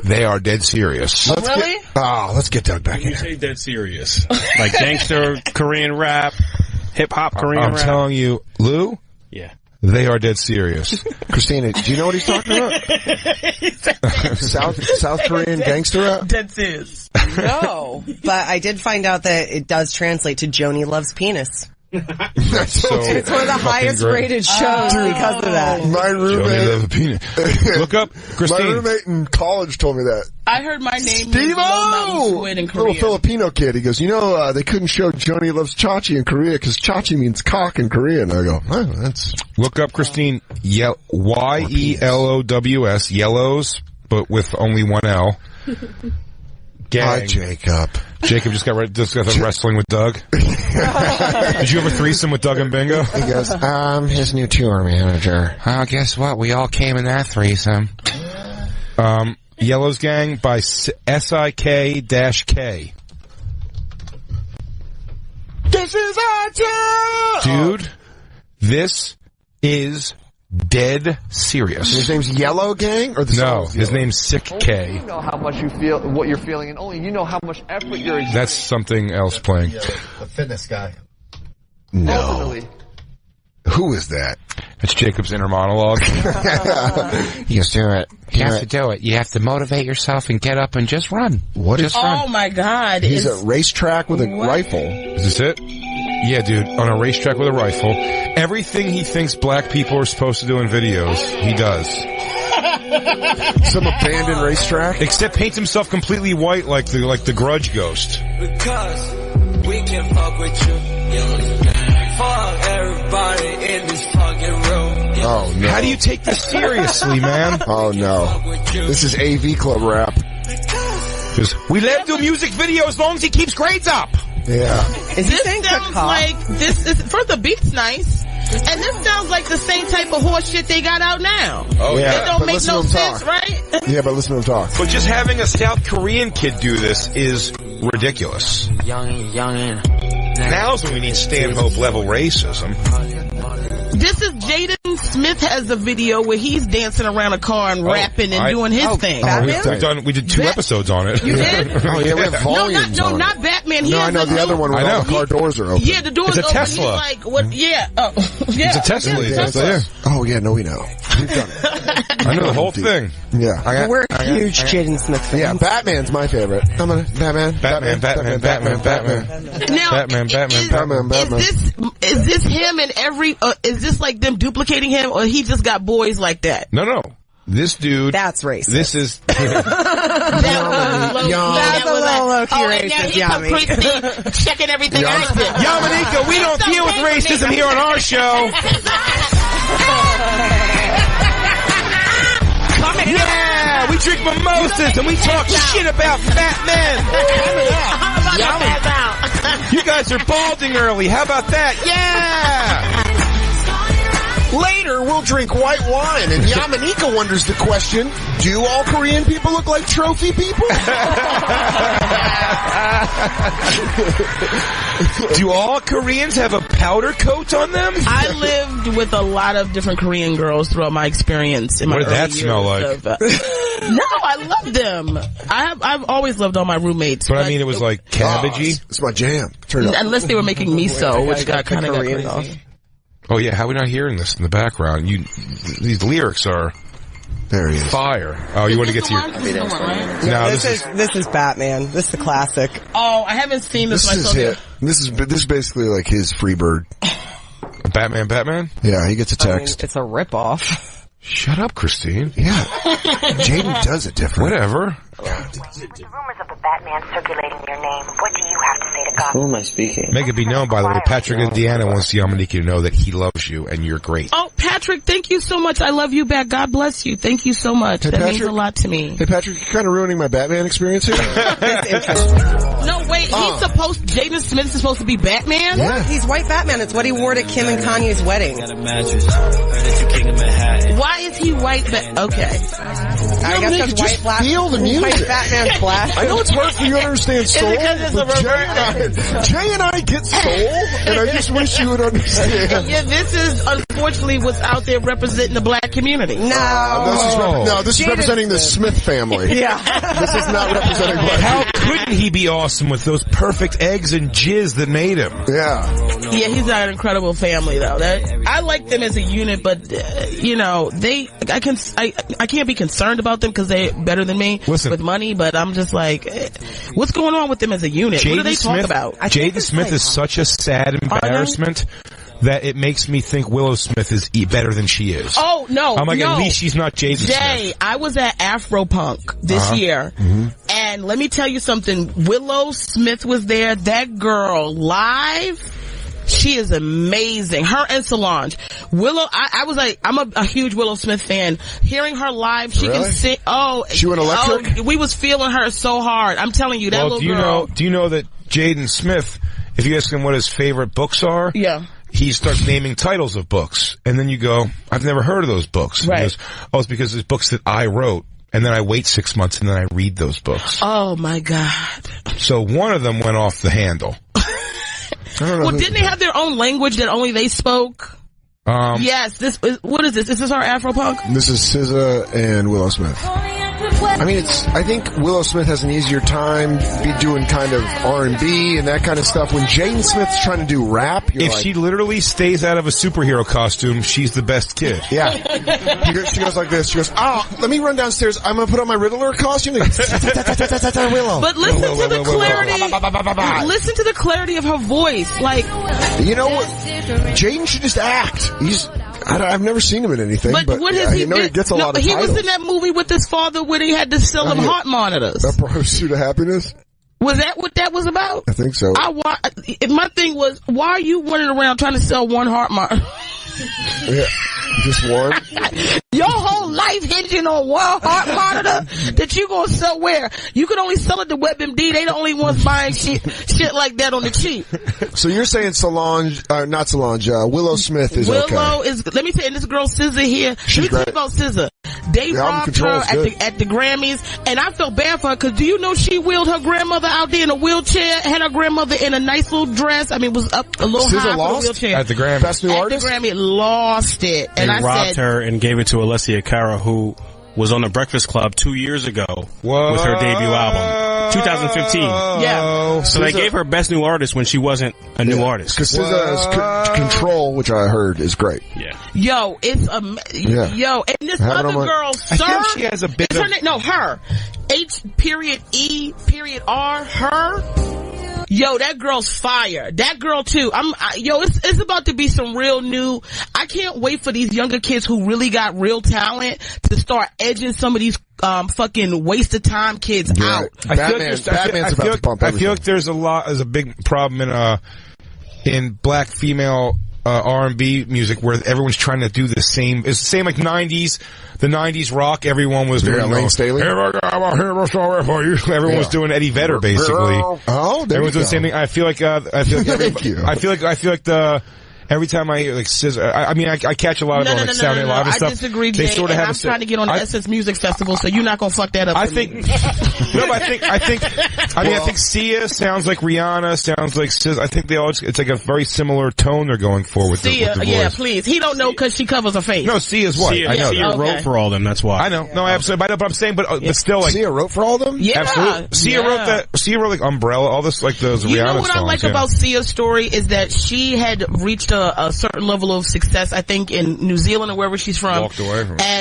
They are dead serious. Let's get Doug back in. You say dead serious. Like gangster Korean rap, hip-hop Korean rap. I'm telling you, Lou? Yeah. They are dead serious. Christina, do you know what he's talking about? South Korean gangster rap? Dead serious. No, but I did find out that it does translate to Joni Loves Penis. That's so it's one of the highest rated shows because of that. My roommate, Look up, Christine. My roommate in college told me that. I heard my name Steve-O! in Little Korean. Filipino kid. He goes, they couldn't show Joni Loves Chachi in Korea because Chachi means cock in Korean. I go, that's... Look up, Christine, YELOWS, yellows, but with only one L. Gang. Hi, Jacob. Jacob just got done wrestling with Doug. Did you have a threesome with Doug and Bingo? He goes, his new tour manager. Guess what? We all came in that threesome. Yellows Gang by SIK-K. This is our tour! Dude, this is dead serious. His name's Yellow Gang? Or his name's Sick K. You know how much you feel, what you're feeling, and only you know how much effort you're exerting. That's something else playing. The fitness guy. No. Ultimately. Who is that? It's Jacob's inner monologue. You just do it. You have to do it. You have to motivate yourself and get up and just run. What is Oh my God. He's at a racetrack with a rifle. Is this it? Yeah, dude, on a racetrack with a rifle. Everything he thinks black people are supposed to do in videos, he does. Some abandoned racetrack? Except paints himself completely white like the Grudge ghost. Because we can fuck with you. Fuck everybody in this fucking room. Oh, no. How do you take this seriously, man? Oh, no. This is AV Club rap. We let him do music video as long as he keeps grades up. Yeah. This sounds like first the beat's nice, and this sounds like the same type of horse shit they got out now. Oh yeah, it don't make no sense, right? Yeah, but listen to him talk. But just having a South Korean kid do this is ridiculous. Now's when we need Stanhope level racism. This is Jaden Smith has a video where he's dancing around a car and rapping and doing his thing. We did 2 episodes on it. You did? Oh yeah, we have volumes. Not Batman. He I know the other one where all the car doors are open. Yeah, the doors it's a open. Tesla. He's like, what? Yeah. Oh, yeah. It's a Tesla. Yeah. Oh yeah, no, we know. We've done it. I know the whole thing. Yeah. We're huge Jaden Smith fans. Yeah, Batman's my favorite. I'm a Batman. Now, is this him and is this like them duplicating him, or he just got boys like that? No. This dude. That's racist. This is. That's a little low-key racist, Yami. Checking everything I said. Yamaneika, we don't deal with racism here on our show. Yeah, we drink mimosas and we talk shit about fat men. You guys are balding early. How about that? Yeah. Later, we'll drink white wine, and Yamaneika wonders the question, do all Korean people look like trophy people? Do all Koreans have a powder coat on them? I lived with a lot of different Korean girls throughout my experience. In my what did that smell like? No, I loved them. I've always loved all my roommates. But I mean, it was like cabbagey. It's my jam. Unless they were making miso, which got kind of crazy. Oh yeah, how are we not hearing this in the background? These lyrics are there. He is. Fire. Oh, you want to get to your? No, this is Batman. This is the classic. Oh, I haven't seen this. This is it. This is basically like his Freebird. Batman. Yeah, he gets a text. It's a ripoff. Shut up, Christine. Yeah. Jaden does it different. Whatever. Rumors of the Batman circulating your name. What do you have to say to God? Who am I speaking? Make it be known, by the way, Patrick Indiana wants Yamaneika to know that he loves you and you're great. Oh, Patrick, thank you so much. I love you back. God bless you. Thank you so much. Hey, that Patrick, means a lot to me. Hey, Patrick, you're kind of ruining my Batman experience here. No, wait. Jaden Smith is supposed to be Batman? Yeah, he's white Batman. It's what he wore to Kim and Kanye's wedding. Why is he white? Okay. I guess that's white black. Feel the music. White Batman's black. I know it's hard for you to understand soul, but Jay and I get soul, and I just wish you would understand. Yeah, this is unfortunately what's out there representing the black community. This is representing the Smith family. Yeah. This is not representing black How people. couldn't he be awesome with those perfect eggs and jizz that made him? Yeah. Yeah, he's got an incredible family though. I like them as a unit, but I can't be concerned about them because they're better than me with money. But I'm just like, what's going on with them as a unit? What do they talk about? Jaden Smith is such a sad embarrassment that it makes me think Willow Smith is better than she is. Oh, no. I'm like, at least she's not Jaden Smith. Jay, I was at Afropunk this year, and let me tell you something. Willow Smith was there. That girl live, she is amazing. Her and Solange. Willow, I was like, I'm a huge Willow Smith fan. Hearing her live, she can sing. Oh, she went electric? Oh, we was feeling her so hard. I'm telling you, that little girl. Do you know that Jaden Smith, if you ask him what his favorite books are, he starts naming titles of books, and then you go, I've never heard of those books. Right. He goes, it's because it's books that I wrote, and then I wait 6 months, and then I read those books. Oh my God. So one of them went off the handle. Well, didn't they have their own language that only they spoke? Yes. What is this? Is this our Afropunk? This is SZA and Willow Smith. I mean, I think Willow Smith has an easier time be doing kind of R&B and that kind of stuff. When Jaden Smith's trying to do rap, if she literally stays out of a superhero costume, she's the best kid. Yeah. She goes like this. She goes, let me run downstairs. I'm going to put on my Riddler costume. Willow. But listen to the clarity. Listen to the clarity of her voice. Like, you know what? Jaden should just act. I've never seen him in anything, but what has he know he gets a lot of he titles. Was in that movie with his father where he had to sell him heart monitors. That Pursuit of Happiness? Was that what that was about? I think so. My thing was, why are you running around trying to sell one heart monitor? Yeah, just one? Your whole life hinging on one heart monitor that you gonna sell where? You can only sell it to WebMD. They the only ones buying shit like that on the cheap. So you're saying not Solange, Willow Smith is okay. Willow is, let me tell you, this girl SZA here. Let me tell you about SZA. They robbed her at the Grammys, and I felt bad for her because do you know she wheeled her grandmother out there in a wheelchair, had her grandmother in a nice little dress. I mean, was up a little high for the wheelchair. At the Grammys. Best New Artist? At the Grammy, lost it. They robbed her and gave it to Alessia Cara, who was on the Breakfast Club 2 years ago with her debut album, 2015. Yeah. So they gave her Best New Artist when she wasn't a new artist. Because SZA's Control, which I heard is great. Yeah. Yo, it's yo, and this other girl, Sir, I think she has a bit of... her. H.E.R. Her. Yo, that girl's fire. That girl too. It's about to be some real new. I can't wait for these younger kids who really got real talent to start edging some of these fucking waste of time kids out. Batman's about to pump everything. I feel like there's a big problem in black female R&B music where everyone's trying to do the same. It's the same like the 90s rock. Everyone was doing Lane Staley. Everyone was doing Eddie Vedder basically. Oh, there everyone's doing the same thing. I feel like every time I hear like SZA, I mean, I catch a lot of them like Sound Live and stuff. I disagree, Jay. They sort of have I'm trying to get on the Essence Music Festival, so you're not gonna fuck that up. I think Sia sounds like Rihanna, sounds like SZA. I think they all. It's like a very similar tone they're going for with Sia. the voice. Yeah, please. He don't know because she covers her face. No, Sia's white. I know. Sia wrote for all of them. That's why. I know. No, absolutely. But I'm saying, but still, like Sia wrote for all of them. Yeah, absolutely. Sia wrote that. Sia wrote like Umbrella, all this like those Rihanna songs. You know what I like about Sia's story is that she had reached a certain level of success, I think, in New Zealand or wherever she's from.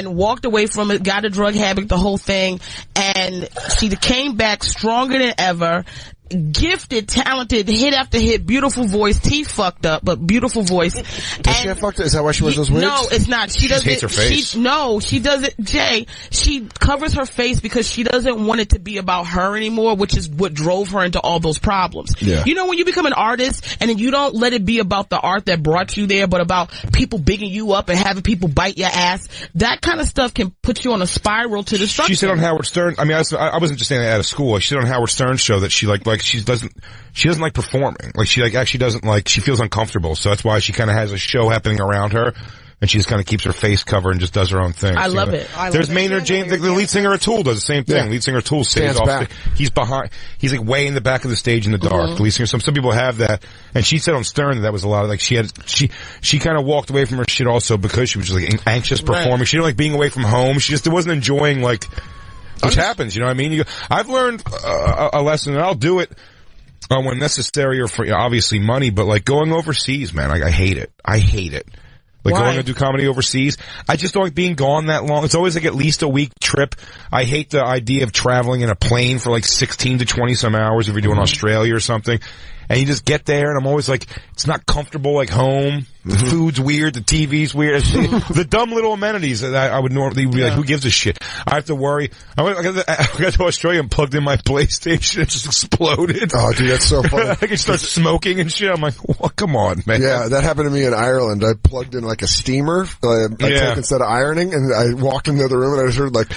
Walked away from it, got a drug habit, the whole thing, and she came back stronger than ever. gifted, talented, hit after hit, beautiful voice, teeth fucked up, but beautiful voice. Does she have fucked up? Is that why she wears those wigs? No, it's not. She doesn't. hates her face. She doesn't. Jay, she covers her face because she doesn't want it to be about her anymore, which is what drove her into all those problems. Yeah. You know, when you become an artist and then you don't let it be about the art that brought you there, but about people bigging you up and having people bite your ass, that kind of stuff can put you on a spiral to destruction. She said on Howard Stern, I mean, I wasn't just saying that out of school. She said on Howard Stern's show that she she doesn't like performing. Like she actually doesn't like, she feels uncomfortable. So that's why she kind of has a show happening around her. And she just kind of keeps her face covered and just does her own thing. I love it. There's Maynard James, the lead singer of Tool does the same thing. Yeah. Lead singer of Tool stays off. He's behind. He's like way in the back of the stage in the dark. The lead singer. Some people have that. And she said on Stern that was a lot of like she kind of walked away from her shit also because she was just like anxious performing. She didn't like being away from home. She just wasn't enjoying like which happens. You know what I mean? I've learned a lesson, and I'll do it when necessary or for obviously money. But like going overseas, man, I hate it. I hate it. Like Why? going to do comedy overseas. I just don't like being gone that long. It's always like at least a week trip. I hate the idea of traveling in a plane for like 16 to 20 some hours if you're doing Australia or something. And you just get there and I'm always like, it's not comfortable like home. The food's weird. The TV's weird. The dumb little amenities that I would normally be like, who gives a shit? I have to worry. I got to Australia and plugged in my PlayStation. It just exploded. Oh, dude, that's so funny. I can start smoking and shit. I'm like, well, come on, man. Yeah, that happened to me in Ireland. I plugged in like a steamer, instead of ironing, and I walked in the other room and I just heard like,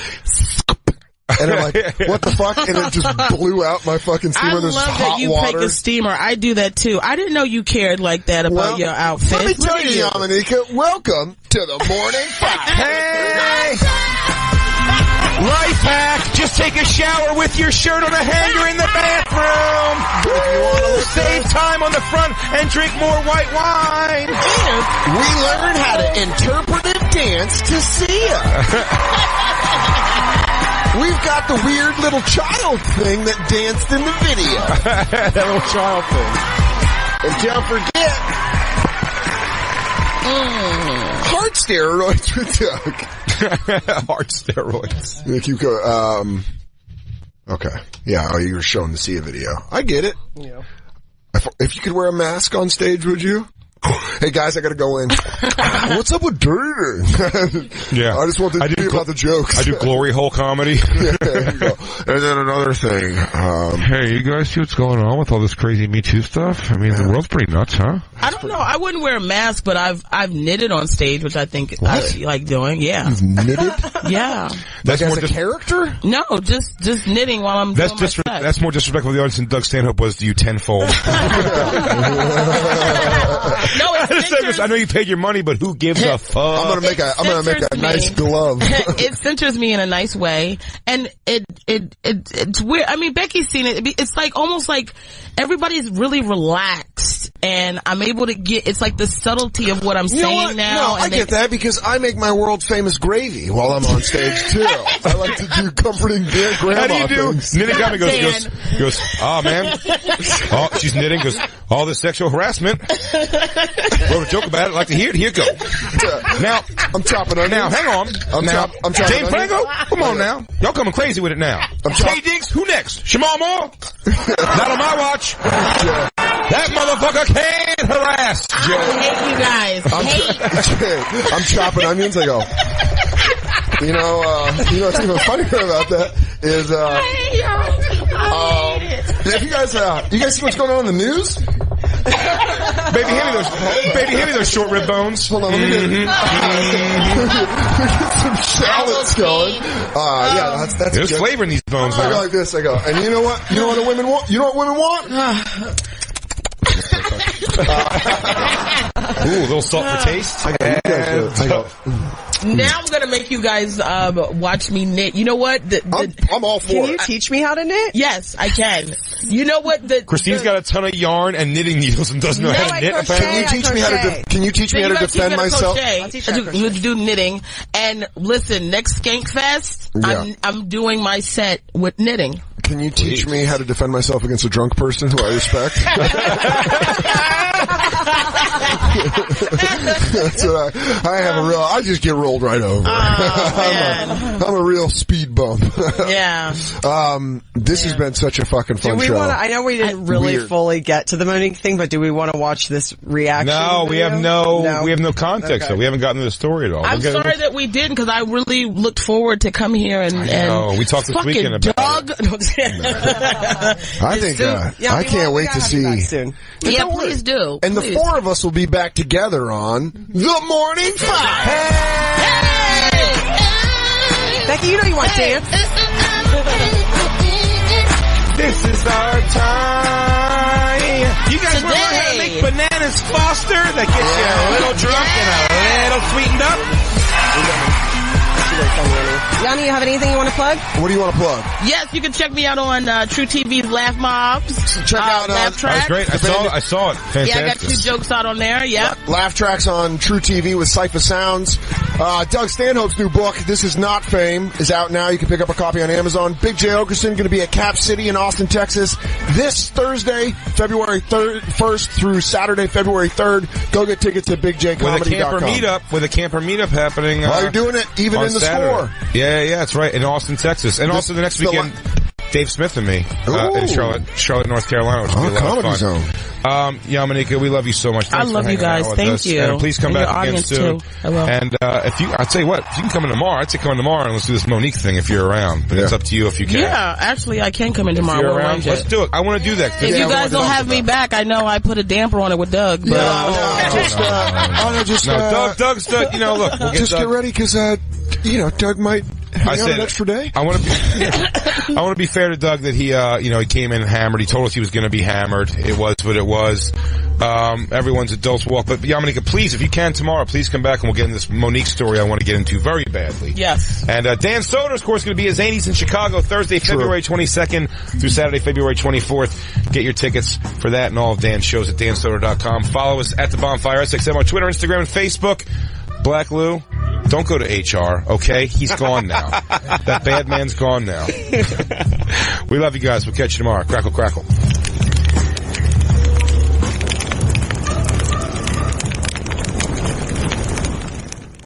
and I'm like, what the fuck? And it just blew out my fucking steamer. I There's love hot that you water. pick a steamer. I do that too. I didn't know you cared like that about your outfit. Let me tell you, Yamaneika, welcome to the morning fire. Hey! Life hack! Just take a shower with your shirt on a hanger in the bathroom! Save time on the front and drink more white wine! And we learn how to interpretive dance to Sia. We've got the weird little child thing that danced in the video. That little child thing. And don't forget, heart steroids with Doug. Heart steroids. If you go, okay. Yeah, you were showing the Sia video. I get it. Yeah. If you could wear a mask on stage, would you? Hey guys, I gotta go in. What's up with dating? Yeah. I just want to be about the jokes. I do glory hole comedy. Yeah, there you go. And then another thing. Hey, you guys see what's going on with all this crazy Me Too stuff? I mean, the world's pretty nuts, huh? I don't know. I wouldn't wear a mask, but I've knitted on stage, which I think I like doing. Yeah. You've knitted? Yeah. That's like as a character? No, just knitting while I'm doing my set. That's more disrespectful to the audience than Doug Stanhope was to you tenfold. No, I know you paid your money, but who gives a fuck? I'm gonna make a nice glove. It centers me in a nice way, and it's weird. I mean, Becky's seen it. It's like almost like everybody's really relaxed, and I'm able to get. It's like the subtlety of what I'm saying now. No, I get that because I make my world famous gravy while I'm on stage too. I like to do comforting grandma How do you do? things. Knitting guy goes, oh man, oh she's knitting. Goes, all this sexual harassment. Wrote a joke about it. I'd like to hear it. Here you go. Now I'm chopping onions. Now hang on. I'm chopping James onions. Franco, come on now. Y'all coming crazy with it now. Jay Diggs, who next? Shamal Moore? Not on my watch. That motherfucker can't harass. I hate you guys. I'm chopping onions. I go. You know what's even funnier about that is if you guys see what's going on in the news? Baby, hand me those short rib bones. Hold on, let me get some shallots going. Yeah, that's There's good. flavor in these bones, I go man. like this. I go, and you know what? You know what the women want? You know what women want? Ooh, a little salt for taste. Now I'm gonna make you guys watch me knit. You know what? I'm all for it. Can you teach me how to knit? Yes, I can. You know what? Christine's got a ton of yarn and knitting needles and doesn't know how to knit. Can you teach me how to defend myself? I do knitting. And listen, next Skank Fest, I'm doing my set with knitting. Can you teach me how to defend myself against a drunk person who I respect? That's what I have a real. I just get rolled right over. I'm a real speed bump. Yeah. This has been such a fucking fun show. I know we didn't really fully get to the Monique thing, but do we want to watch this reaction? No, we have no context. Okay. So we haven't gotten to the story at all. I'm sorry that we didn't, because I really looked forward to come here and we talked this weekend about Doug. I think I can't wait to see. Yeah, please do. And the four of us will be back together on The Morning Five. Becky, you know you want to dance. This is our time. You guys want to learn how to make bananas Foster that gets you a little drunk and a little sweetened up? Yanni, you have anything you want to plug? What do you want to plug? Yes, you can check me out on True TV's Laugh Mobs. Check out Laugh Tracks. That was great. I saw it. Fantastic. Yeah, I got 2 jokes out on there. Yeah. Laugh Tracks on True TV with Cypher Sounds. Doug Stanhope's new book, This Is Not Fame, is out now. You can pick up a copy on Amazon. Big J. Oakerson going to be at Cap City in Austin, Texas this Thursday, February 1st through Saturday, February 3rd. Go get tickets at bigjcomedy.com. With a camper meetup happening. While you're doing it, even in the store. Yeah, that's right. In Austin, Texas. And also the next weekend, Dave Smith and me in Charlotte, North Carolina, which will be a lot of fun. Yamaneika, we love you so much. Thanks I love for you guys. Thank you. And please come and back again soon. Too. I will. And I'll tell you what, if you can come in tomorrow, I'd say come in tomorrow and let's do this Monique thing if you're around. But it's up to you if you can. Yeah, actually, I can come in tomorrow. If you're around, let's do it. I want to do that. If you guys don't have me back, I know I put a damper on it with Doug. But Doug's Doug. You know, look, we'll get ready because Doug might. I said an extra day. I want to be fair to Doug that he he came in hammered. He told us he was going to be hammered. It was what it was. Everyone's adults walk. But Yamaneika, please, if you can tomorrow, please come back and we'll get in this Monique story I want to get into very badly. Yes. And Dan Soder, of course, going to be at Zanies in Chicago Thursday, February 22nd through Saturday, February 24th. Get your tickets for that and all of Dan's shows at dansoder.com. Follow us at the Bonfire SXM on Twitter, Instagram, and Facebook. Black Lou, don't go to HR, okay? He's gone now. That bad man's gone now. We love you guys. We'll catch you tomorrow. Crackle, crackle.